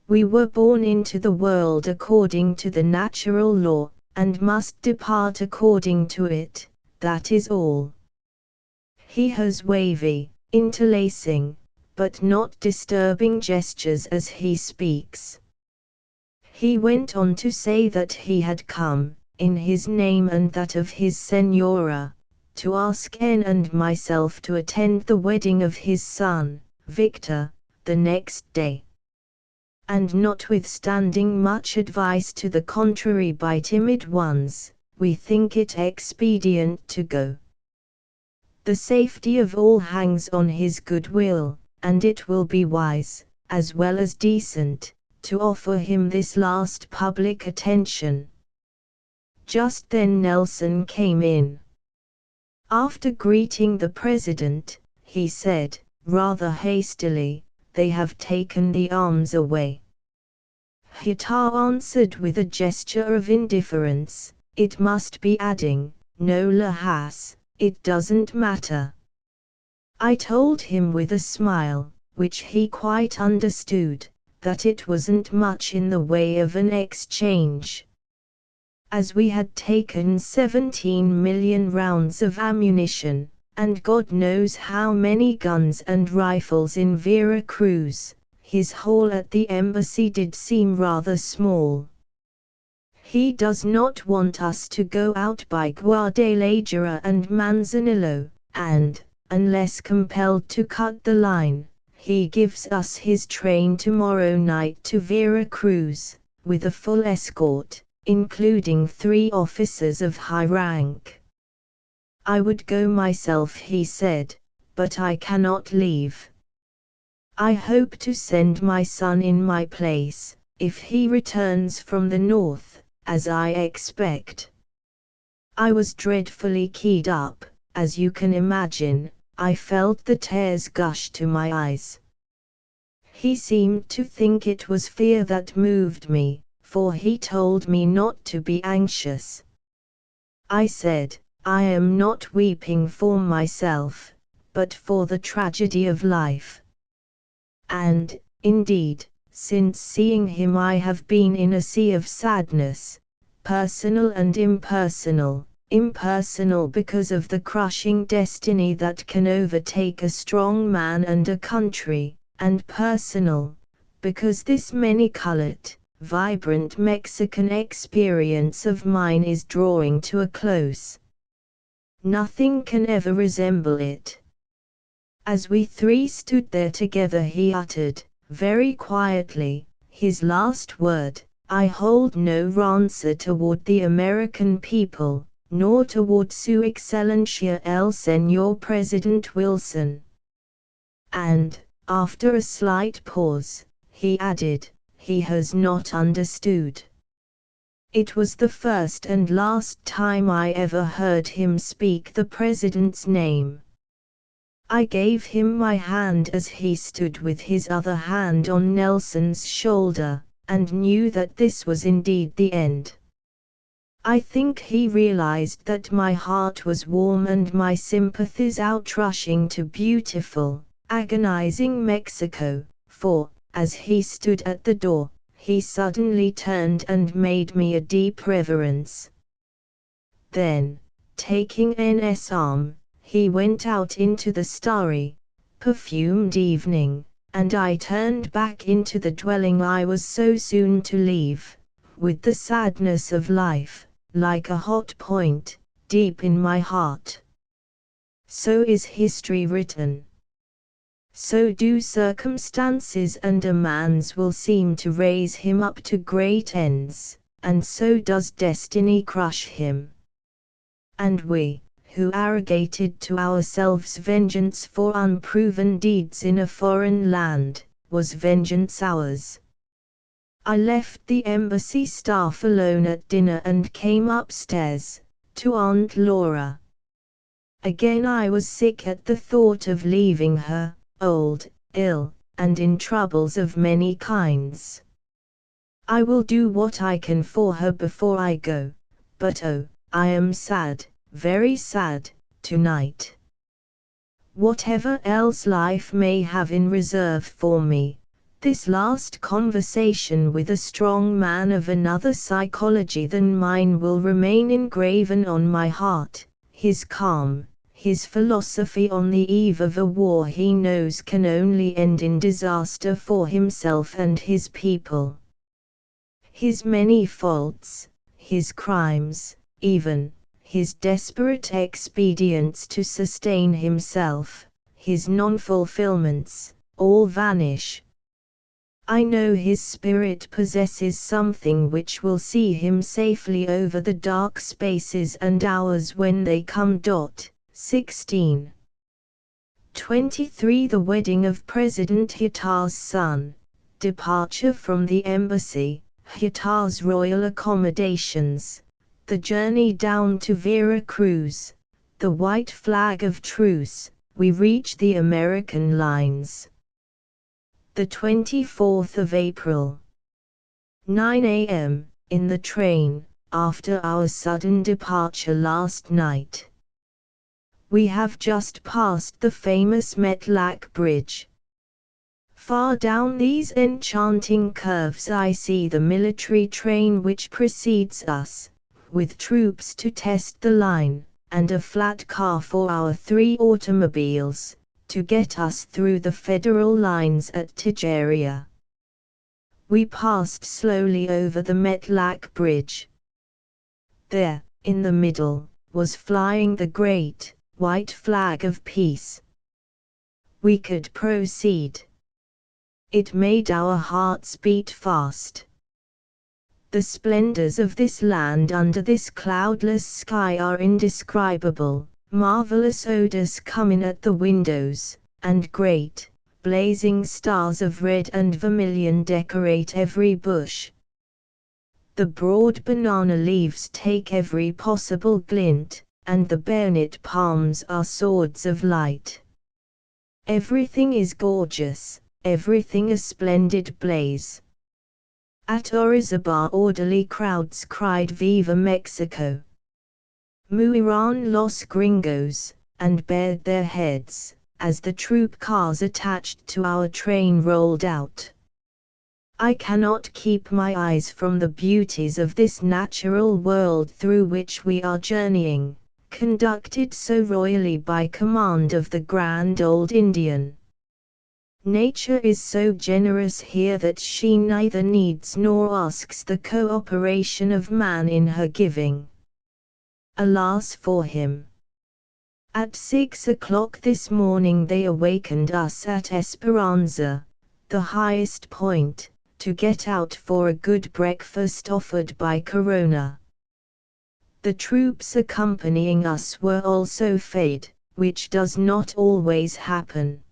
We were born into the world according to the natural law, and must depart according to it, that is all." He has wavy, interlacing, but not disturbing gestures as he speaks. He went on to say that he had come, in his name and that of his Señora, to ask N and myself to attend the wedding of his son, Victor, the next day. And notwithstanding much advice to the contrary by timid ones, we think it expedient to go. The safety of all hangs on his goodwill, and it will be wise, as well as decent, to offer him this last public attention. Just then Nelson came in. After greeting the president, he said, rather hastily, "They have taken the arms away." Hita answered with a gesture of indifference, it must be adding, "No lahas, it doesn't matter." I told him with a smile, which he quite understood, that it wasn't much in the way of an exchange. As we had taken 17 million rounds of ammunition, and God knows how many guns and rifles in Vera Cruz, his haul at the embassy did seem rather small. He does not want us to go out by Guadalajara and Manzanillo, and, unless compelled to cut the line, he gives us his train tomorrow night to Vera Cruz, with a full escort, including 3 officers of high rank. I would go myself, he said, but I cannot leave. I hope to send my son in my place, if he returns from the north, as I expect. I was dreadfully keyed up, as you can imagine. I felt the tears gush to my eyes. He seemed to think it was fear that moved me, for he told me not to be anxious. I said, "I am not weeping for myself, but for the tragedy of life." And, indeed, since seeing him I have been in a sea of sadness, personal and impersonal. Impersonal because of the crushing destiny that can overtake a strong man and a country, and personal, because this many-colored, vibrant Mexican experience of mine is drawing to a close. Nothing can ever resemble it. As we 3 stood there together he uttered, very quietly, his last word, "I hold no rancour toward the American people, nor toward Su Excelencia el Señor President Wilson." And, after a slight pause, he added, "He has not understood." It was the first and last time I ever heard him speak the president's name. I gave him my hand as he stood with his other hand on Nelson's shoulder, and knew that this was indeed the end. I think he realized that my heart was warm and my sympathies outrushing to beautiful, agonizing Mexico, for, as he stood at the door, he suddenly turned and made me a deep reverence. Then, taking N's arm, he went out into the starry, perfumed evening, and I turned back into the dwelling I was so soon to leave, with the sadness of life, like a hot point, deep in my heart. So is history written. So do circumstances, and a man's will seem to raise him up to great ends, and so does destiny crush him. And we, who arrogated to ourselves vengeance for unproven deeds in a foreign land, was vengeance ours? I left the embassy staff alone at dinner and came upstairs, to Aunt Laura. Again I was sick at the thought of leaving her, old, ill, and in troubles of many kinds. I will do what I can for her before I go, but oh, I am sad, very sad, tonight. Whatever else life may have in reserve for me, this last conversation with a strong man of another psychology than mine will remain engraven on my heart. His calm, his philosophy on the eve of a war he knows can only end in disaster for himself and his people. His many faults, his crimes, even, his desperate expedients to sustain himself, his non-fulfillments, all vanish. I know his spirit possesses something which will see him safely over the dark spaces and hours when they come. 1623 The wedding of President Hittar's son, departure from the embassy, Hittar's royal accommodations, the journey down to Vera Cruz, the white flag of truce, we reach the American lines. The 24th of April. 9 a.m., in the train, after our sudden departure last night. We have just passed the famous Metlack Bridge. Far down these enchanting curves I see the military train which precedes us, with troops to test the line, and a flat car for our 3 automobiles, to get us through the federal lines at Tijeria. We passed slowly over the Metlack Bridge. There, in the middle, was flying the great, white flag of peace. We could proceed. It made our hearts beat fast. The splendors of this land under this cloudless sky are indescribable. Marvelous odors come in at the windows, and great, blazing stars of red and vermilion decorate every bush. The broad banana leaves take every possible glint, and the bayonet palms are swords of light. Everything is gorgeous, everything a splendid blaze. At Orizaba orderly crowds cried Viva Mexico! Mueran los gringos, and bared their heads, as the troop cars attached to our train rolled out. I cannot keep my eyes from the beauties of this natural world through which we are journeying, conducted so royally by command of the grand old Indian. Nature is so generous here that she neither needs nor asks the cooperation of man in her giving. Alas for him! At 6 o'clock this morning they awakened us at Esperanza, the highest point, to get out for a good breakfast offered by Corona. The troops accompanying us were also fed, which does not always happen.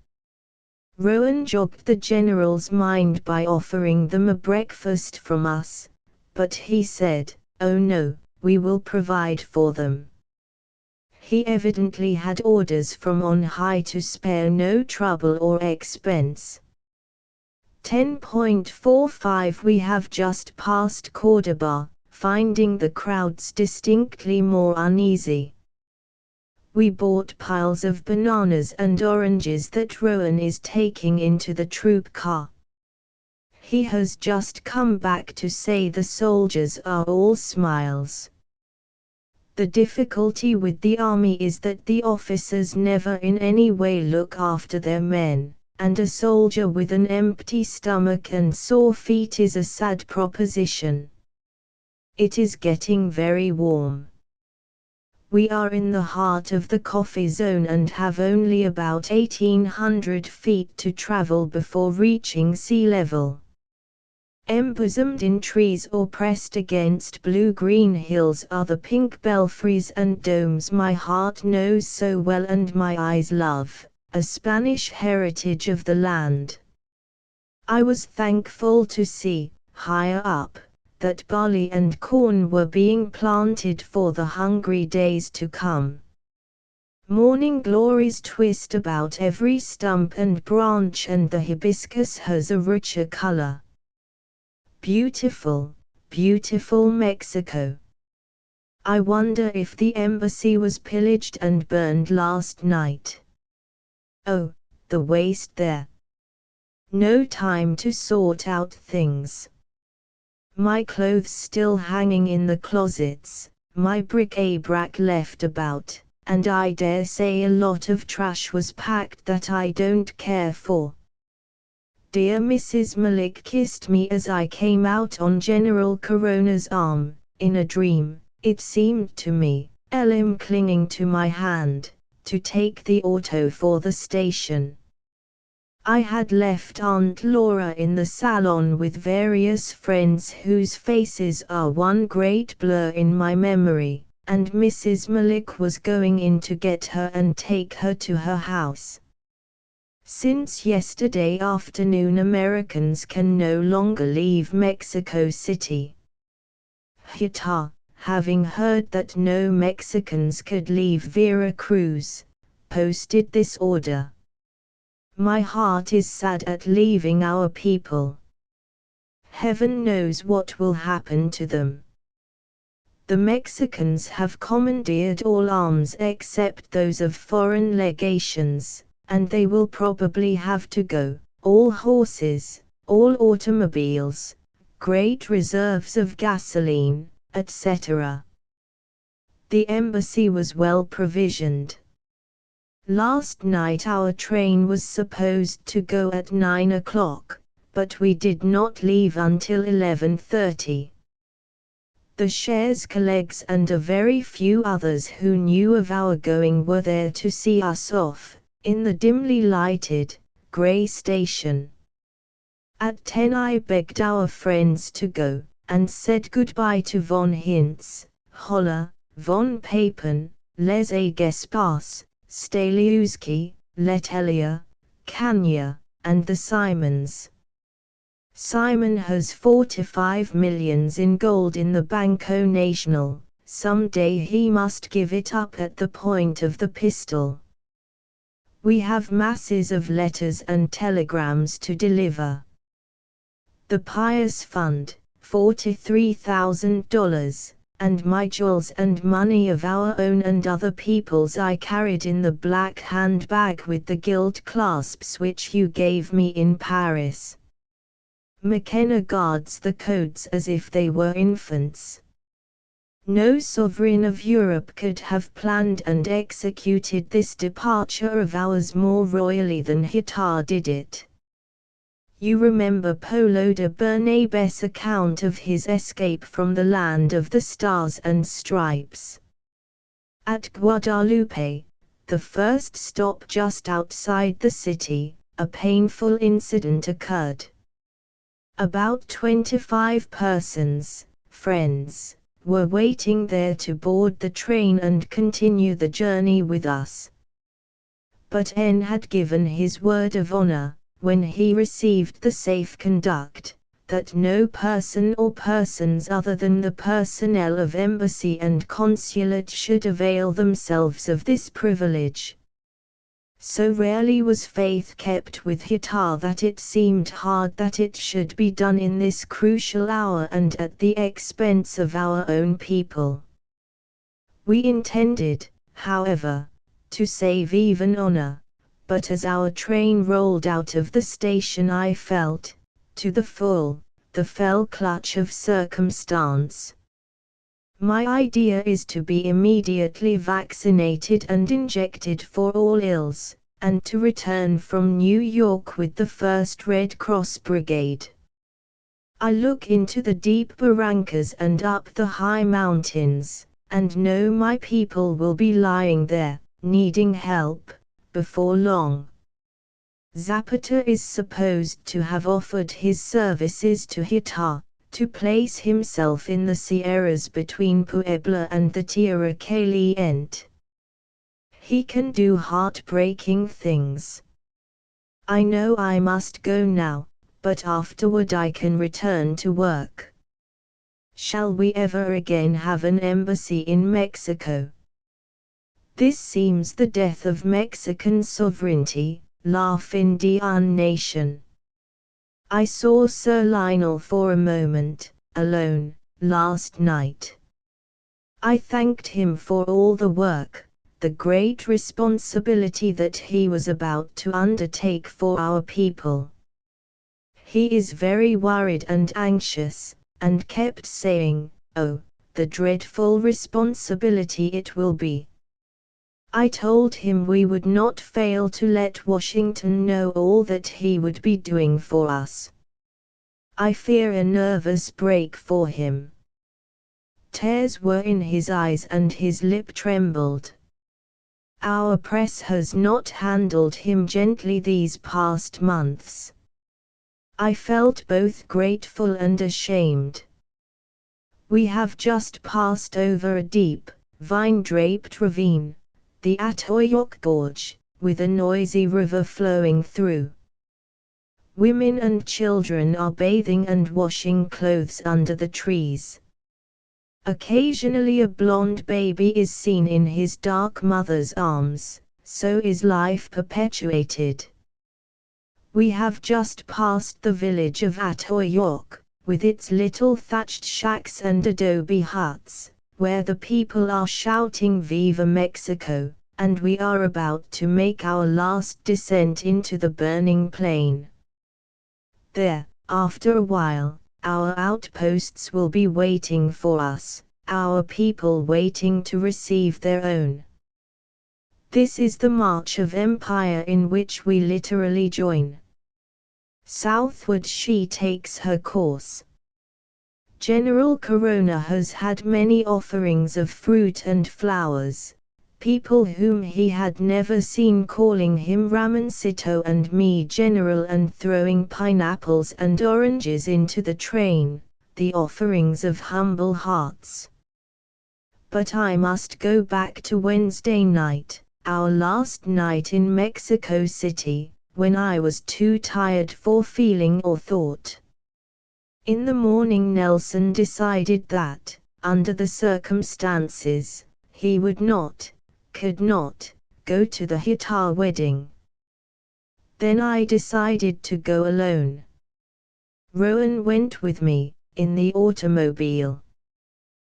Rowan jogged the general's mind by offering them a breakfast from us, but he said, "Oh no, we will provide for them." He evidently had orders from on high to spare no trouble or expense. 10.45 We have just passed Córdoba, finding the crowds distinctly more uneasy. We bought piles of bananas and oranges that Rowan is taking into the troop car. He has just come back to say the soldiers are all smiles. The difficulty with the army is that the officers never in any way look after their men, and a soldier with an empty stomach and sore feet is a sad proposition. It is getting very warm. We are in the heart of the coffee zone and have only about 1,800 feet to travel before reaching sea level. Embosomed in trees or pressed against blue-green hills are the pink belfries and domes my heart knows so well and my eyes love, a Spanish heritage of the land. I was thankful to see, higher up, that barley and corn were being planted for the hungry days to come. Morning glories twist about every stump and branch and the hibiscus has a richer color. Beautiful, beautiful Mexico. I wonder if the embassy was pillaged and burned last night. Oh, the waste there. No time to sort out things. My clothes still hanging in the closets, my bric-a-brac left about, and I dare say a lot of trash was packed that I don't care for. Dear Mrs. Malik kissed me as I came out on General Corona's arm, in a dream, it seemed to me, Elim clinging to my hand, to take the auto for the station. I had left Aunt Laura in the salon with various friends whose faces are one great blur in my memory, and Mrs. Malik was going in to get her and take her to her house. Since yesterday afternoon Americans can no longer leave Mexico City. Utah, having heard that no Mexicans could leave Veracruz, posted this order. My heart is sad at leaving our people. Heaven knows what will happen to them. The Mexicans have commandeered all arms except those of foreign legations, and they will probably have to go, all horses, all automobiles, great reserves of gasoline, etc. The embassy was well provisioned. Last night our train was supposed to go at 9 o'clock, but we did not leave until 11:30. The Shares colleagues and a very few others who knew of our going were there to see us off, in the dimly lighted, grey station. At 10 I begged our friends to go, and said goodbye to von Hintz, Holler, von Papen, Les Agespas, Staliuski, Letelia, Kanya, and the Simons. Simon has 45 millions in gold in the Banco Nacional, someday he must give it up at the point of the pistol. We have masses of letters and telegrams to deliver. The Pious Fund, $43,000, and my jewels and money of our own and other people's I carried in the black handbag with the gilt clasps which you gave me in Paris. McKenna guards the codes as if they were infants. No sovereign of Europe could have planned and executed this departure of ours more royally than Hitler did it. You remember Polo de Bernabé's account of his escape from the land of the stars and stripes. At Guadalupe, the first stop just outside the city, a painful incident occurred. About 25 persons, friends, were waiting there to board the train and continue the journey with us. But N had given his word of honor, when he received the safe conduct, that no person or persons other than the personnel of embassy and consulate should avail themselves of this privilege. So rarely was faith kept with Hitler that it seemed hard that it should be done in this crucial hour and at the expense of our own people. We intended, however, to save even honor. But as our train rolled out of the station I felt, to the full, the fell clutch of circumstance. My idea is to be immediately vaccinated and injected for all ills, and to return from New York with the 1st Red Cross Brigade. I look into the deep barrancas and up the high mountains, and know my people will be lying there, needing help, before long. Zapata is supposed to have offered his services to Hitar, to place himself in the Sierras between Puebla and the Tierra Caliente. He can do heartbreaking things. I know I must go now, but afterward I can return to work. Shall we ever again have an embassy in Mexico? This seems the death of Mexican sovereignty, la fin de un nation. I saw Sir Lionel for a moment, alone, last night. I thanked him for all the work, the great responsibility that he was about to undertake for our people. He is very worried and anxious, and kept saying, "Oh, the dreadful responsibility it will be." I told him we would not fail to let Washington know all that he would be doing for us. I fear a nervous break for him. Tears were in his eyes and his lip trembled. Our press has not handled him gently these past months. I felt both grateful and ashamed. We have just passed over a deep, vine-draped ravine, the Atoyac Gorge, with a noisy river flowing through. Women and children are bathing and washing clothes under the trees. Occasionally a blonde baby is seen in his dark mother's arms, so is life perpetuated. We have just passed the village of Atoyac, with its little thatched shacks and adobe huts, where the people are shouting Viva Mexico, and we are about to make our last descent into the burning plain. There, after a while, our outposts will be waiting for us, our people waiting to receive their own. This is the march of empire in which we literally join. Southward she takes her course. General Corona has had many offerings of fruit and flowers, people whom he had never seen calling him Ramoncito and me General and throwing pineapples and oranges into the train, the offerings of humble hearts. But I must go back to Wednesday night, our last night in Mexico City, when I was too tired for feeling or thought. In the morning Nelson decided that, under the circumstances, he would not, could not, go to the Hitar wedding. Then I decided to go alone. Rowan went with me, in the automobile.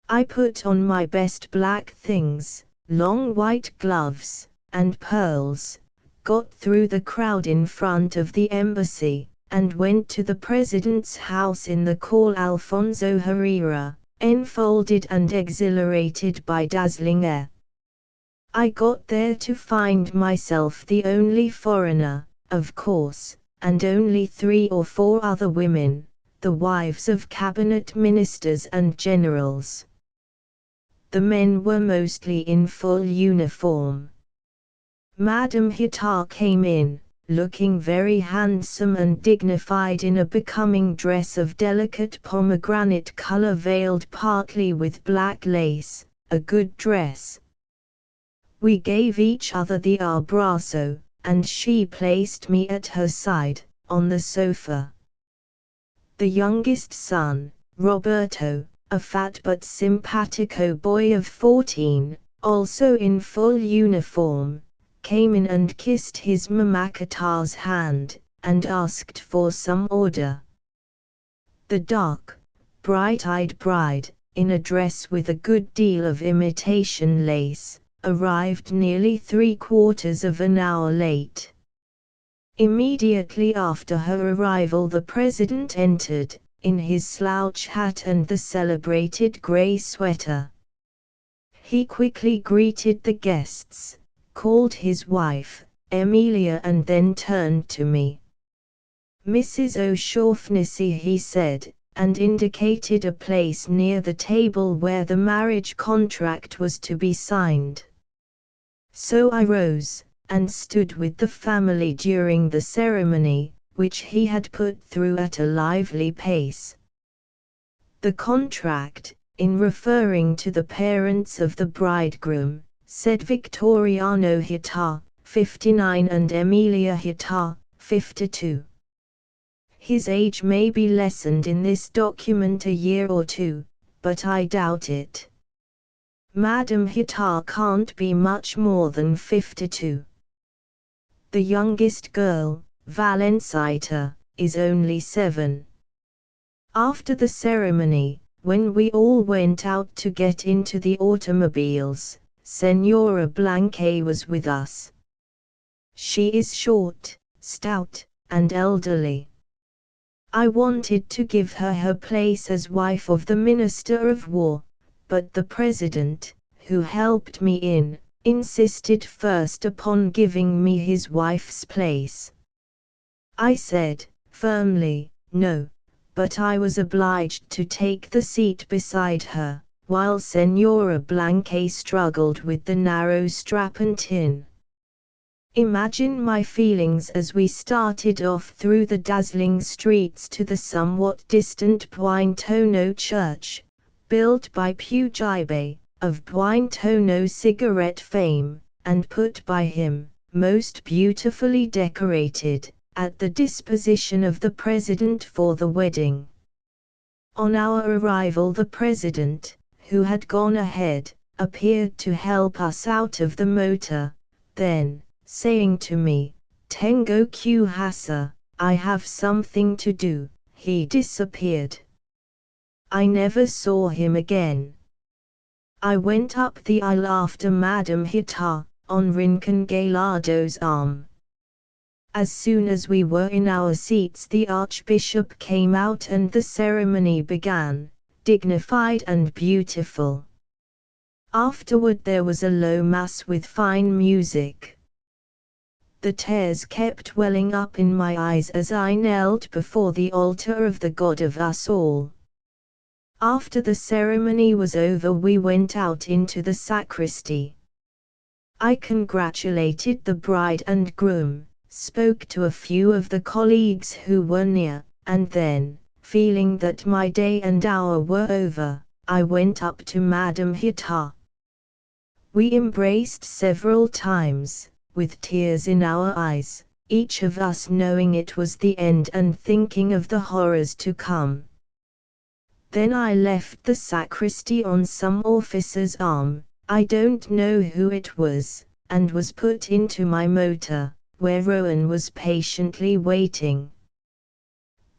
I put on my best black things, long white gloves, and pearls, got through the crowd in front of the embassy, and went to the president's house in the Call Alfonso Herrera, enfolded and exhilarated by dazzling air. I got there to find myself the only foreigner, of course, and only 3 or 4 other women, the wives of cabinet ministers and generals. The men were mostly in full uniform. Madame Hitar came in, looking very handsome and dignified in a becoming dress of delicate pomegranate color veiled partly with black lace, a good dress. We gave each other the abrazo, and she placed me at her side, on the sofa. The youngest son, Roberto, a fat but simpatico boy of 14, also in full uniform, came in and kissed his mamacita's hand, and asked for some order. The dark, bright-eyed bride, in a dress with a good deal of imitation lace, arrived nearly 3/4 of an hour late. Immediately after her arrival the president entered, in his slouch hat and the celebrated grey sweater. He quickly greeted the guests, called his wife, Emilia, and then turned to me. "Mrs. O'Shaughnessy," he said, and indicated a place near the table where the marriage contract was to be signed. So I rose, and stood with the family during the ceremony, which he had put through at a lively pace. The contract, in referring to the parents of the bridegroom, said Victoriano Hitar, 59 and Emilia Hitar, 52. His age may be lessened in this document a year or two, but I doubt it. Madame Hitar can't be much more than 52. The youngest girl, Valencita, is only 7. After the ceremony, when we all went out to get into the automobiles, Senora Blanque was with us. She is short, stout, and elderly. I wanted to give her her place as wife of the Minister of War, but the President, who helped me in, insisted first upon giving me his wife's place. I said, firmly, no, but I was obliged to take the seat beside her, while Senora Blanque struggled with the narrow strap and tin. Imagine my feelings as we started off through the dazzling streets to the somewhat distant Buintono church, built by Pugibe, of Buintono cigarette fame, and put by him, most beautifully decorated, at the disposition of the President for the wedding. On our arrival the President, who had gone ahead, appeared to help us out of the motor, then, saying to me, "Tengo que hacer, I have something to do," he disappeared. I never saw him again. I went up the aisle after Madame Hitar, on Rincon Gallardo's arm. As soon as we were in our seats the Archbishop came out and the ceremony began, dignified and beautiful. Afterward there was a low mass with fine music. The tears kept welling up in my eyes as I knelt before the altar of the God of us all. After the ceremony was over we went out into the sacristy. I congratulated the bride and groom, spoke to a few of the colleagues who were near, and then, feeling that my day and hour were over, I went up to Madame Hitar. We embraced several times, with tears in our eyes, each of us knowing it was the end and thinking of the horrors to come. Then I left the sacristy on some officer's arm, I don't know who it was, and was put into my motor, where Rowan was patiently waiting.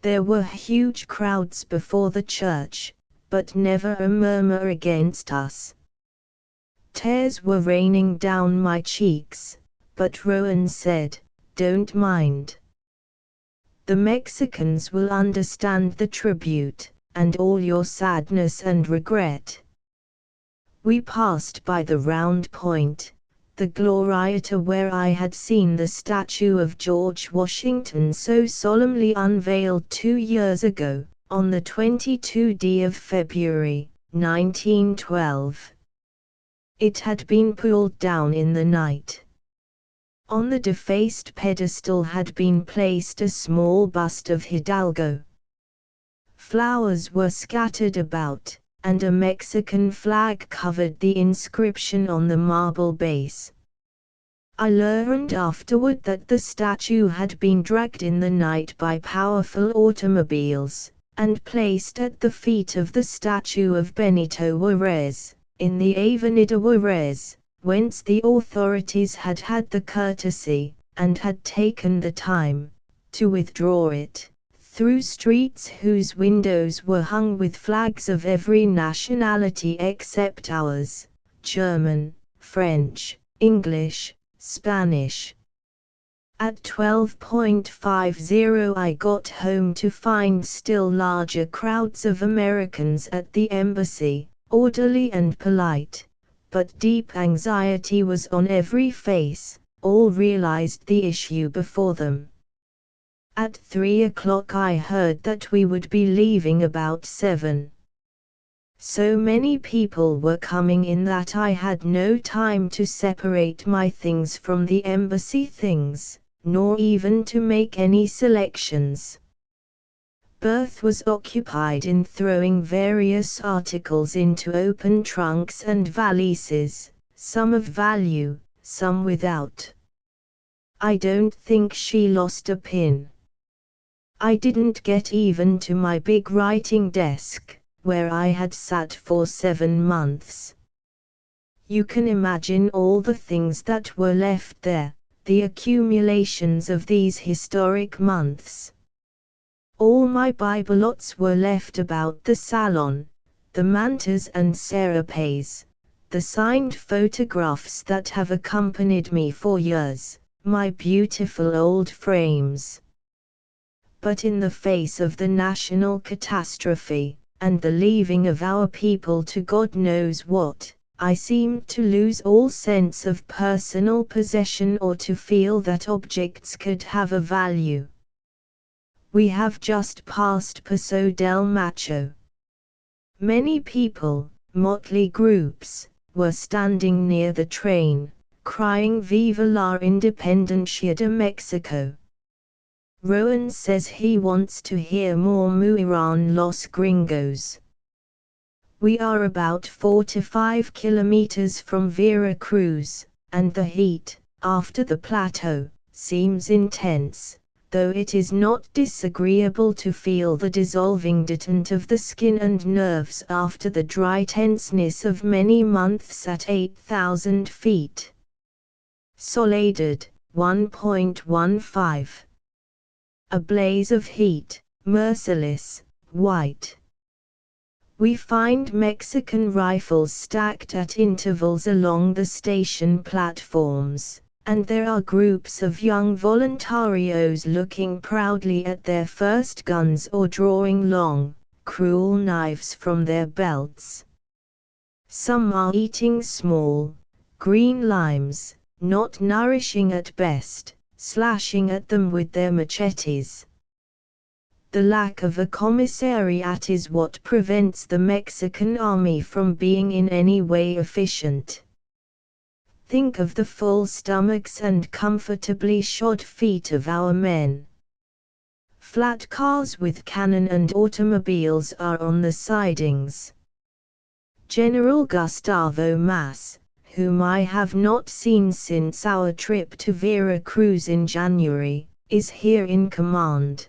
There were huge crowds before the church, but never a murmur against us. Tears were raining down my cheeks, but Rowan said, "Don't mind. The Mexicans will understand the tribute, and all your sadness and regret." We passed by the round point, the Glorieta where I had seen the statue of George Washington so solemnly unveiled 2 years ago, on the 22nd of February, 1912. It had been pulled down in the night. On the defaced pedestal had been placed a small bust of Hidalgo. Flowers were scattered about, and a Mexican flag covered the inscription on the marble base. I learned afterward that the statue had been dragged in the night by powerful automobiles, and placed at the feet of the statue of Benito Juárez, in the Avenida Juárez, whence the authorities had had the courtesy, and had taken the time, to withdraw it, through streets whose windows were hung with flags of every nationality except ours, German, French, English, Spanish. At 12:50 I got home to find still larger crowds of Americans at the embassy, orderly and polite, but deep anxiety was on every face, all realized the issue before them. At 3 o'clock I heard that we would be leaving about 7. So many people were coming in that I had no time to separate my things from the embassy things, nor even to make any selections. Berth was occupied in throwing various articles into open trunks and valises, some of value, some without. I don't think she lost a pin. I didn't get even to my big writing desk, where I had sat for 7 months. You can imagine all the things that were left there, the accumulations of these historic months. All my bibelots were left about the salon, the mantas and serapes, the signed photographs that have accompanied me for years, my beautiful old frames. But in the face of the national catastrophe, and the leaving of our people to God knows what, I seemed to lose all sense of personal possession or to feel that objects could have a value. We have just passed Paso del Macho. Many people, motley groups, were standing near the train, crying Viva la Independencia de Mexico. Rowan says he wants to hear more Muiran los Gringos. We are about 4 to 5 kilometers from Veracruz, and the heat, after the plateau, seems intense, though it is not disagreeable to feel the dissolving detent of the skin and nerves after the dry tenseness of many months at 8,000 feet. Soledad, 1.15. A blaze of heat, merciless, white. We find Mexican rifles stacked at intervals along the station platforms, and there are groups of young voluntarios looking proudly at their first guns or drawing long, cruel knives from their belts. Some are eating small, green limes, not nourishing at best, slashing at them with their machetes. The lack of a commissariat is what prevents the Mexican army from being in any way efficient. Think of the full stomachs and comfortably shod feet of our men. Flat cars with cannon and automobiles are on the sidings. General Gustavo Mas, whom I have not seen since our trip to Veracruz in January, is here in command.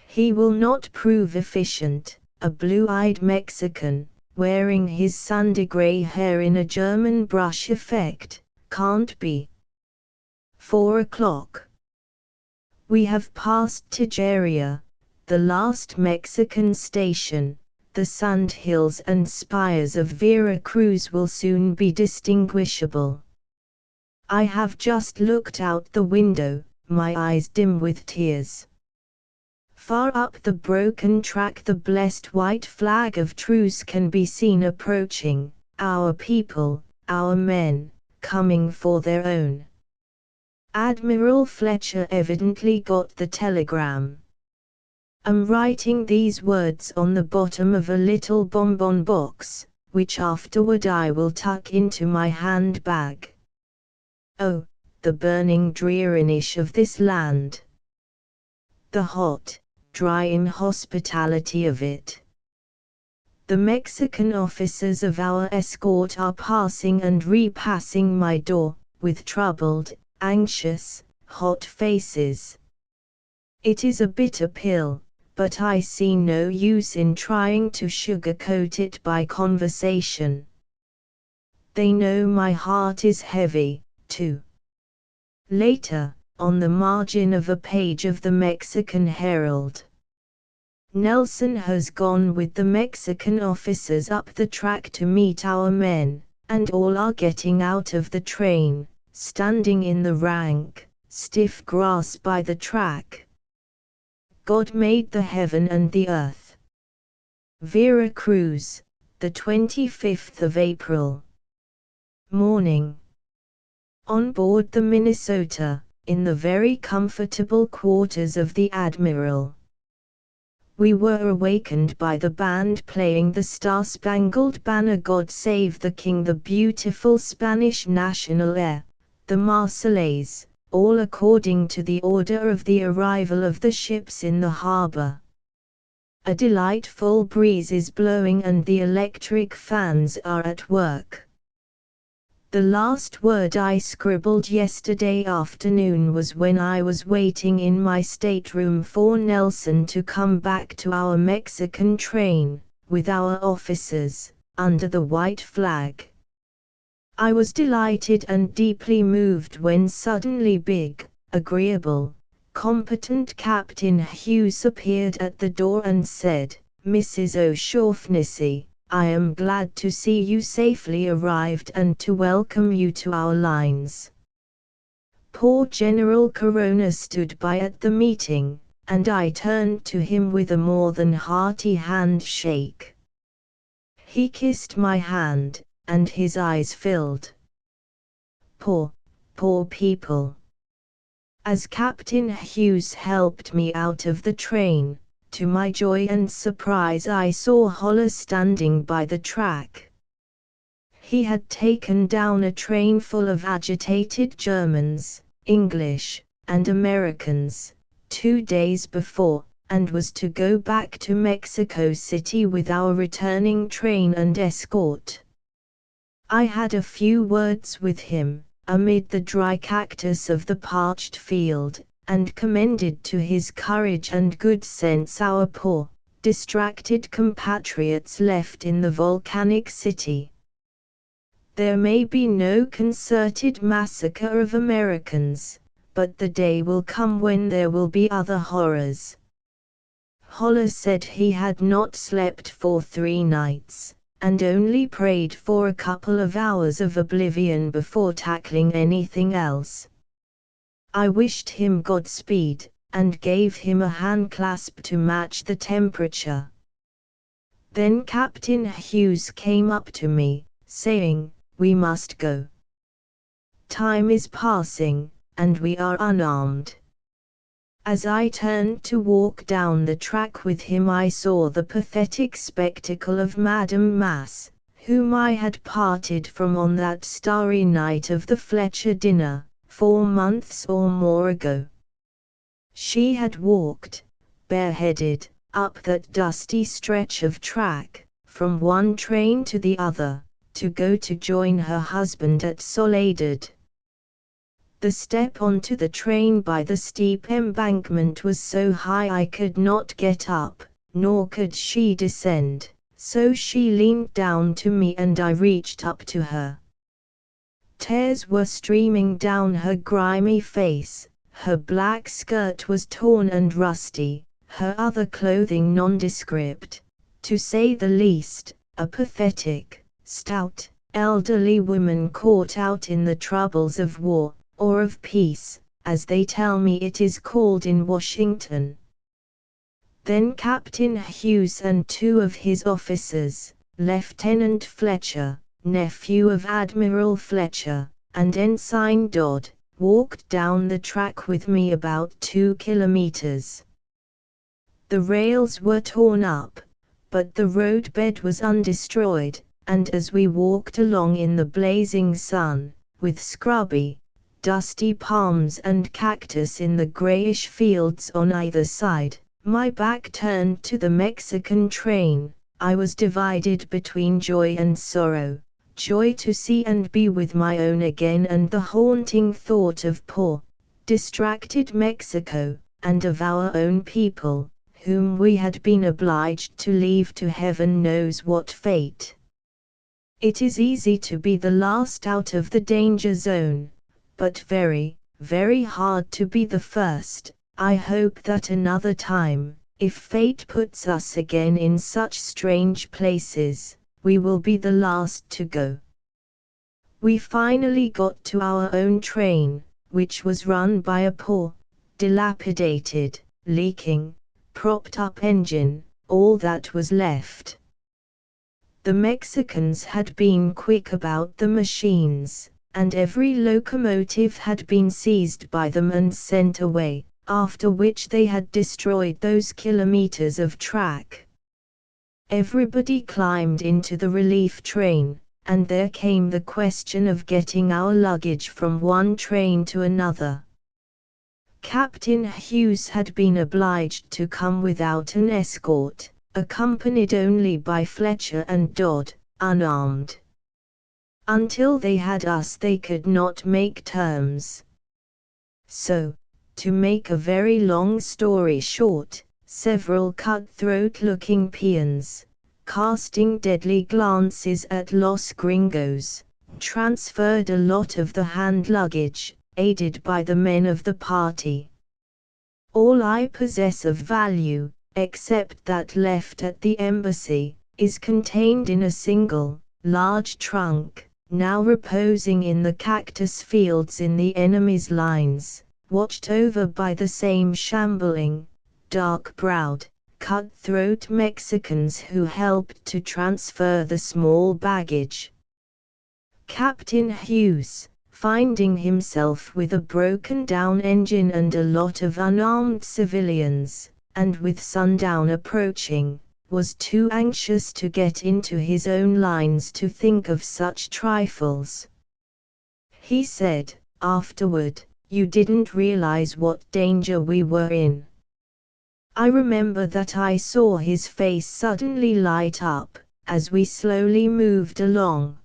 He will not prove efficient, a blue-eyed Mexican, wearing his Sunday gray hair in a German brush effect, can't be. 4 o'clock. We have passed Tijeria, the last Mexican station. The sand hills and spires of Veracruz will soon be distinguishable. I have just looked out the window, my eyes dim with tears. Far up the broken track the blessed white flag of truce can be seen approaching, our people, our men, coming for their own. Admiral Fletcher evidently got the telegram. I'm writing these words on the bottom of a little bonbon box, which afterward I will tuck into my handbag. Oh, the burning dreariness of this land. The hot, dry inhospitality of it. The Mexican officers of our escort are passing and repassing my door, with troubled, anxious, hot faces. It is a bitter pill, but I see no use in trying to sugarcoat it by conversation. They know my heart is heavy, too. Later, on the margin of a page of the Mexican Herald. Nelson has gone with the Mexican officers up the track to meet our men, and all are getting out of the train, standing in the rank, stiff grass by the track. God made the heaven and the earth. Veracruz, the 25th of April. Morning. On board the Minnesota, in the very comfortable quarters of the Admiral. We were awakened by the band playing the Star-Spangled Banner, God Save the King, the beautiful Spanish national air, the Marseillaise, all according to the order of the arrival of the ships in the harbor. A delightful breeze is blowing and the electric fans are at work. The last word I scribbled yesterday afternoon was when I was waiting in my stateroom for Nelson to come back to our Mexican train, with our officers, under the white flag. I was delighted and deeply moved when suddenly big, agreeable, competent Captain Hughes appeared at the door and said, "Mrs. O'Shaughnessy, I am glad to see you safely arrived and to welcome you to our lines." Poor General Corona stood by at the meeting, and I turned to him with a more than hearty handshake. He kissed my hand, and his eyes filled. Poor people. As Captain Hughes helped me out of the train, to my joy and surprise I saw Holler standing by the track. He had taken down a train full of agitated Germans, English, and Americans, 2 days before, and was to go back to Mexico City with our returning train and escort. I had a few words with him, amid the dry cactus of the parched field, and commended to his courage and good sense our poor, distracted compatriots left in the volcanic city. There may be no concerted massacre of Americans, but the day will come when there will be other horrors. Holler said he had not slept for 3 nights, and only prayed for a couple of hours of oblivion before tackling anything else. I wished him Godspeed, and gave him a handclasp to match the temperature. Then Captain Hughes came up to me, saying, "We must go. Time is passing, and we are unarmed." As I turned to walk down the track with him I saw the pathetic spectacle of Madame Mass, whom I had parted from on that starry night of the Fletcher dinner, 4 months or more ago. She had walked, bareheaded, up that dusty stretch of track, from one train to the other, to go to join her husband at Soledad. The step onto the train by the steep embankment was so high I could not get up, nor could she descend, so she leaned down to me and I reached up to her. Tears were streaming down her grimy face, her black skirt was torn and rusty, her other clothing nondescript, to say the least, a pathetic, stout, elderly woman caught out in the troubles of war, or of peace, as they tell me it is called in Washington. Then Captain Hughes and 2 of his officers, Lieutenant Fletcher, nephew of Admiral Fletcher, and Ensign Dodd, walked down the track with me about 2 kilometers. The rails were torn up, but the roadbed was undestroyed, and as we walked along in the blazing sun, with scrubby, dusty palms and cactus in the grayish fields on either side, my back turned to the Mexican train, I was divided between joy and sorrow, joy to see and be with my own again and the haunting thought of poor, distracted Mexico, and of our own people, whom we had been obliged to leave to heaven knows what fate. It is easy to be the last out of the danger zone, but very, very hard to be the first. I hope that another time, if fate puts us again in such strange places, we will be the last to go. We finally got to our own train, which was run by a poor, dilapidated, leaking, propped-up engine, all that was left. The Mexicans had been quick about the machines, and every locomotive had been seized by them and sent away, after which they had destroyed those kilometers of track. Everybody climbed into the relief train, and there came the question of getting our luggage from one train to another. Captain Hughes had been obliged to come without an escort, accompanied only by Fletcher and Dodd, unarmed. Until they had us they could not make terms. So, to make a very long story short, several cutthroat-looking peons, casting deadly glances at Los Gringos, transferred a lot of the hand luggage, aided by the men of the party. All I possess of value, except that left at the embassy, is contained in a single, large trunk, now reposing in the cactus fields in the enemy's lines, watched over by the same shambling, dark-browed, cutthroat Mexicans who helped to transfer the small baggage. Captain Hughes, finding himself with a broken-down engine and a lot of unarmed civilians, and with sundown approaching, was too anxious to get into his own lines to think of such trifles. He said, afterward, "You didn't realize what danger we were in." I remember that I saw his face suddenly light up, as we slowly moved along.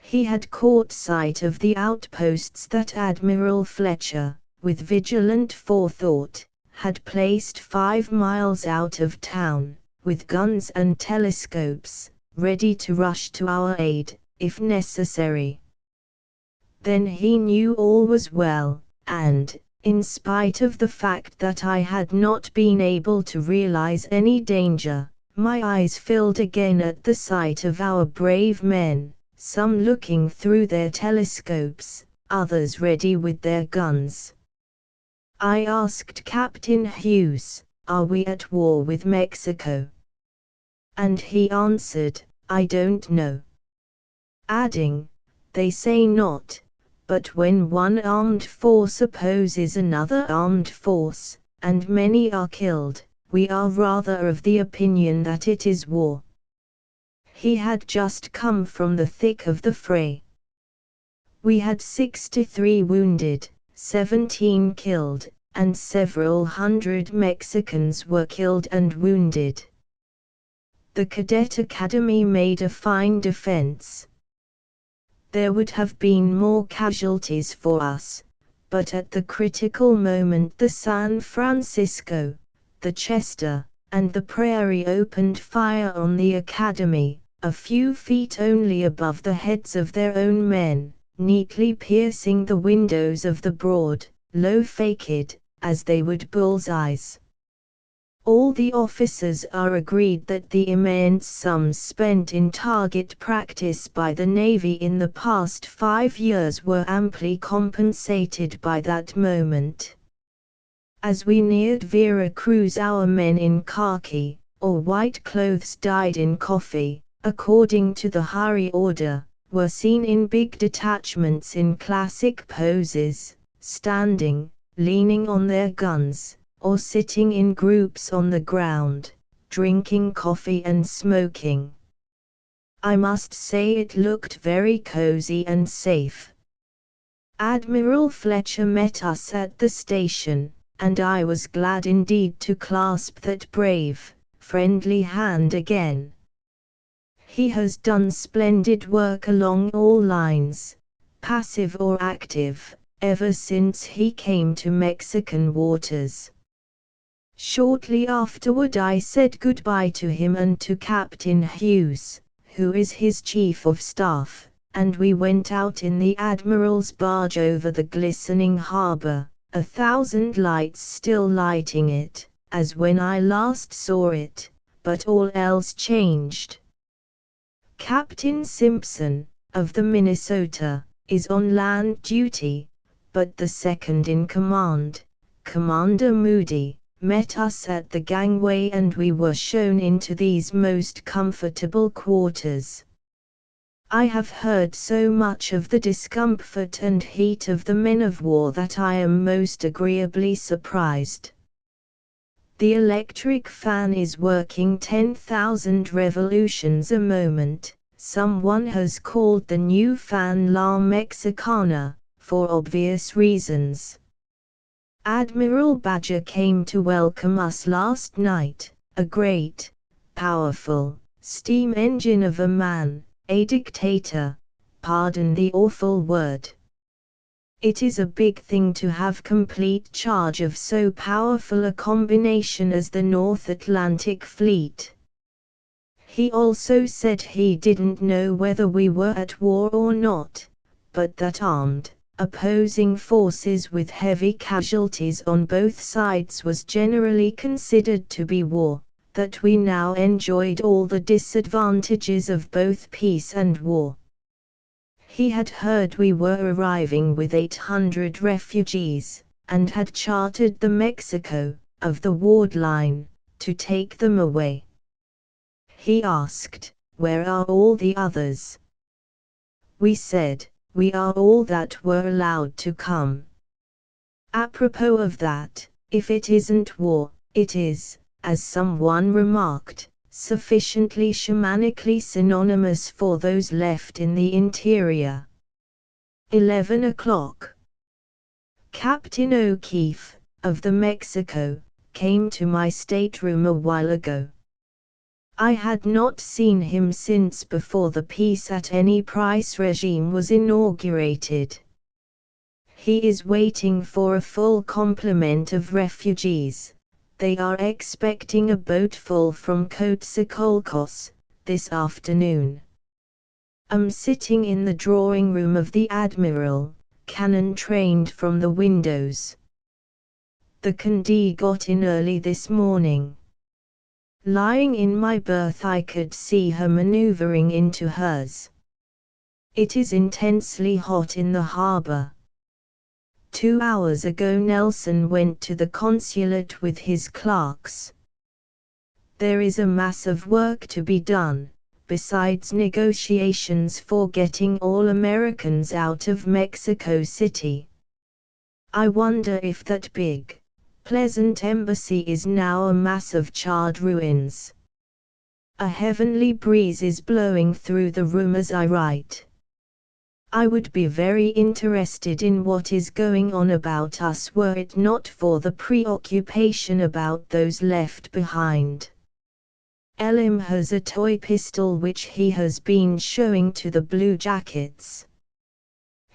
He had caught sight of the outposts that Admiral Fletcher, with vigilant forethought, had placed 5 miles out of town, with guns and telescopes, ready to rush to our aid, if necessary. Then he knew all was well, and, in spite of the fact that I had not been able to realize any danger, my eyes filled again at the sight of our brave men, some looking through their telescopes, others ready with their guns. I asked Captain Hughes, "Are we at war with Mexico?" And he answered, "I don't know." Adding, "They say not, but when one armed force opposes another armed force, and many are killed, we are rather of the opinion that it is war." He had just come from the thick of the fray. We had 63 wounded, 17 killed, and several hundred Mexicans were killed and wounded. The Cadet Academy made a fine defense. There would have been more casualties for us, but at the critical moment the San Francisco, the Chester, and the Prairie opened fire on the Academy, a few feet only above the heads of their own men, neatly piercing the windows of the broad, low facade, as they would bullseyes. All the officers are agreed that the immense sums spent in target practice by the Navy in the past 5 years were amply compensated by that moment. As we neared Vera Cruz, our men in khaki, or white clothes dyed in coffee, according to the Hari order, were seen in big detachments in classic poses, standing, leaning on their guns, or sitting in groups on the ground, drinking coffee and smoking. I must say it looked very cozy and safe. Admiral Fletcher met us at the station, and I was glad indeed to clasp that brave, friendly hand again. He has done splendid work along all lines, passive or active, ever since he came to Mexican waters. Shortly afterward I said goodbye to him and to Captain Hughes, who is his chief of staff, and we went out in the Admiral's barge over the glistening harbor, 1,000 lights still lighting it, as when I last saw it, but all else changed. Captain Simpson, of the Minnesota, is on land duty, but the second in command, Commander Moody, met us at the gangway and we were shown into these most comfortable quarters. I have heard so much of the discomfort and heat of the men of war that I am most agreeably surprised. The electric fan is working 10,000 revolutions a moment. Someone has called the new fan La Mexicana, for obvious reasons. Admiral Badger came to welcome us last night, a great, powerful, steam engine of a man, a dictator, pardon the awful word. It is a big thing to have complete charge of so powerful a combination as the North Atlantic Fleet. He also said he didn't know whether we were at war or not, but that armed, opposing forces with heavy casualties on both sides was generally considered to be war, that we now enjoyed all the disadvantages of both peace and war. He had heard we were arriving with 800 refugees, and had chartered the Mexico, of the Ward Line, to take them away. He asked, "Where are all the others?" We said, "We are all that were allowed to come." Apropos of that, if it isn't war, it is, as someone remarked, sufficiently shamanically synonymous for those left in the interior. 11 o'clock. Captain O'Keefe, of the Mexico, came to my stateroom a while ago. I had not seen him since before the peace at any price regime was inaugurated. He is waiting for a full complement of refugees. They are expecting a boatful from Coatzacoalcos, this afternoon. I'm sitting in the drawing room of the Admiral, cannon trained from the windows. The Condé got in early this morning. Lying in my berth I could see her maneuvering into hers. It is intensely hot in the harbor. 2 hours ago Nelson went to the consulate with his clerks. There is a mass of work to be done, besides negotiations for getting all Americans out of Mexico City. I wonder if that big, pleasant embassy is now a mass of charred ruins. A heavenly breeze is blowing through the room as I write. I would be very interested in what is going on about us were it not for the preoccupation about those left behind. Elim has a toy pistol which he has been showing to the Blue Jackets.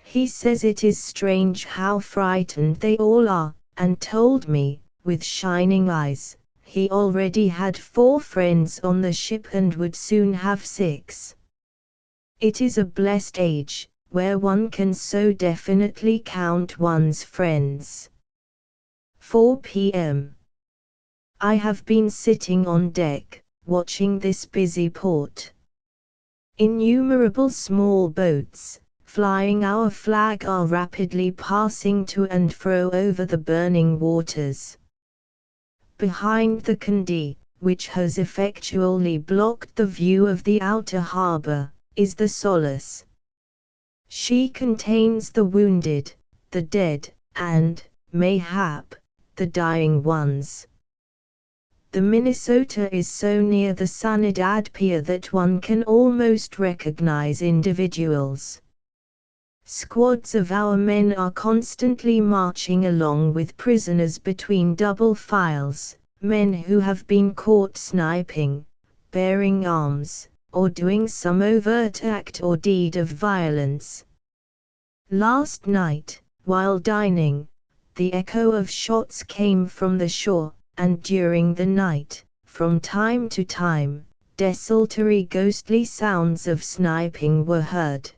He says it is strange how frightened they all are, and told me, with shining eyes, he already had 4 friends on the ship and would soon have 6. It is a blessed age, where one can so definitely count one's friends. 4 p.m. I have been sitting on deck, watching this busy port. Innumerable small boats, flying our flag, are rapidly passing to and fro over the burning waters. Behind the Condé, which has effectually blocked the view of the outer harbor, is the Solace. She contains the wounded, the dead, and, mayhap, the dying ones. The Minnesota is so near the Sanidad Pier that one can almost recognize individuals. Squads of our men are constantly marching along with prisoners between double files, men who have been caught sniping, bearing arms, or doing some overt act or deed of violence. Last night, while dining, the echo of shots came from the shore, and during the night, from time to time, desultory ghostly sounds of sniping were heard.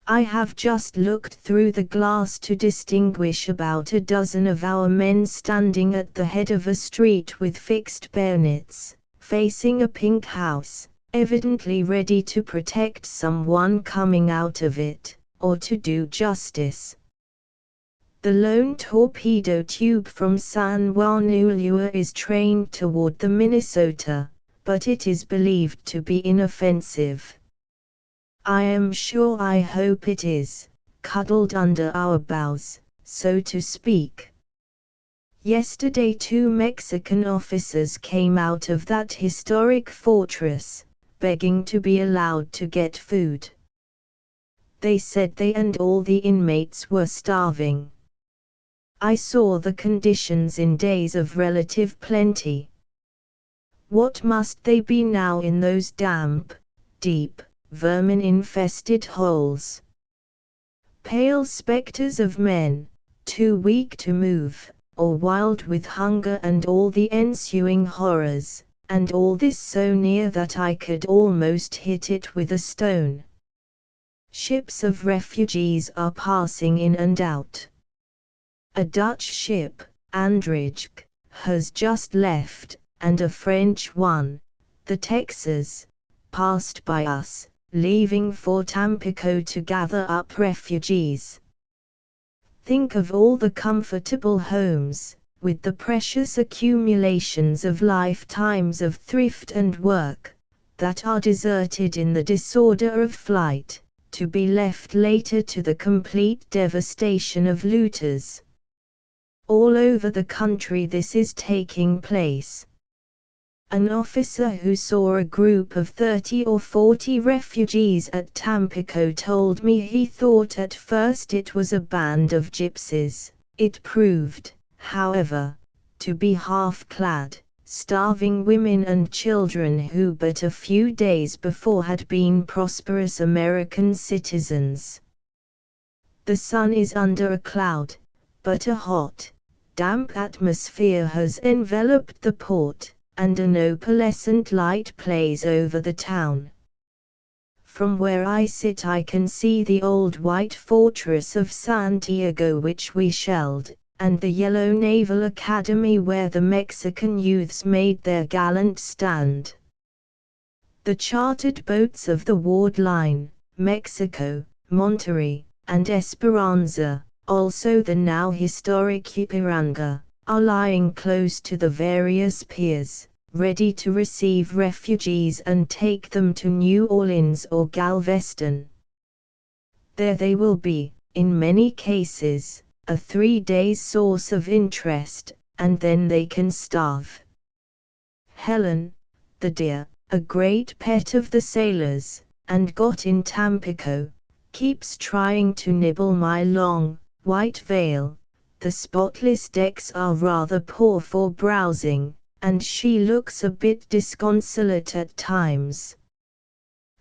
I have just looked through the glass to distinguish about a dozen of our men standing at the head of a street with fixed bayonets, facing a pink house, evidently ready to protect someone coming out of it, or to do justice. The lone torpedo tube from San Juan Ulua is trained toward the Minnesota, but it is believed to be inoffensive. I am sure I hope it is, cuddled under our bows, so to speak. Yesterday 2 Mexican officers came out of that historic fortress, begging to be allowed to get food. They said they and all the inmates were starving. I saw the conditions in days of relative plenty. What must they be now in those damp, deep, vermin-infested holes? Pale spectres of men, too weak to move, or wild with hunger and all the ensuing horrors, and all this so near that I could almost hit it with a stone. Ships of refugees are passing in and out. A Dutch ship, Andrij, has just left, and a French one, the Texas, passed by us, leaving for Tampico to gather up refugees. Think of all the comfortable homes, with the precious accumulations of lifetimes of thrift and work, that are deserted in the disorder of flight, to be left later to the complete devastation of looters. All over the country this is taking place. An officer who saw a group of 30 or 40 refugees at Tampico told me he thought at first it was a band of gypsies. It proved, however, to be half-clad, starving women and children who but a few days before had been prosperous American citizens. The sun is under a cloud, but a hot, damp atmosphere has enveloped the port, and an opalescent light plays over the town. From where I sit I can see the old white fortress of Santiago which we shelled, and the yellow naval academy where the Mexican youths made their gallant stand. The chartered boats of the Ward Line, Mexico, Monterrey, and Esperanza, also the now historic Ipiranga, are lying close to the various piers, ready to receive refugees and take them to New Orleans or Galveston. There they will be, in many cases, a 3-day source of interest, and then they can starve. Helen, the dear, a great pet of the sailors, and got in Tampico, keeps trying to nibble my long, white veil. The spotless decks are rather poor for browsing, and she looks a bit disconsolate at times.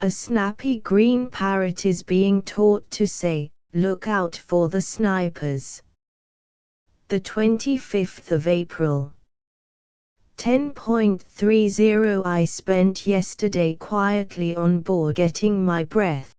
A snappy green parrot is being taught to say, "Look out for the snipers." The 25th of April. 10.30 I spent yesterday quietly on board getting my breath.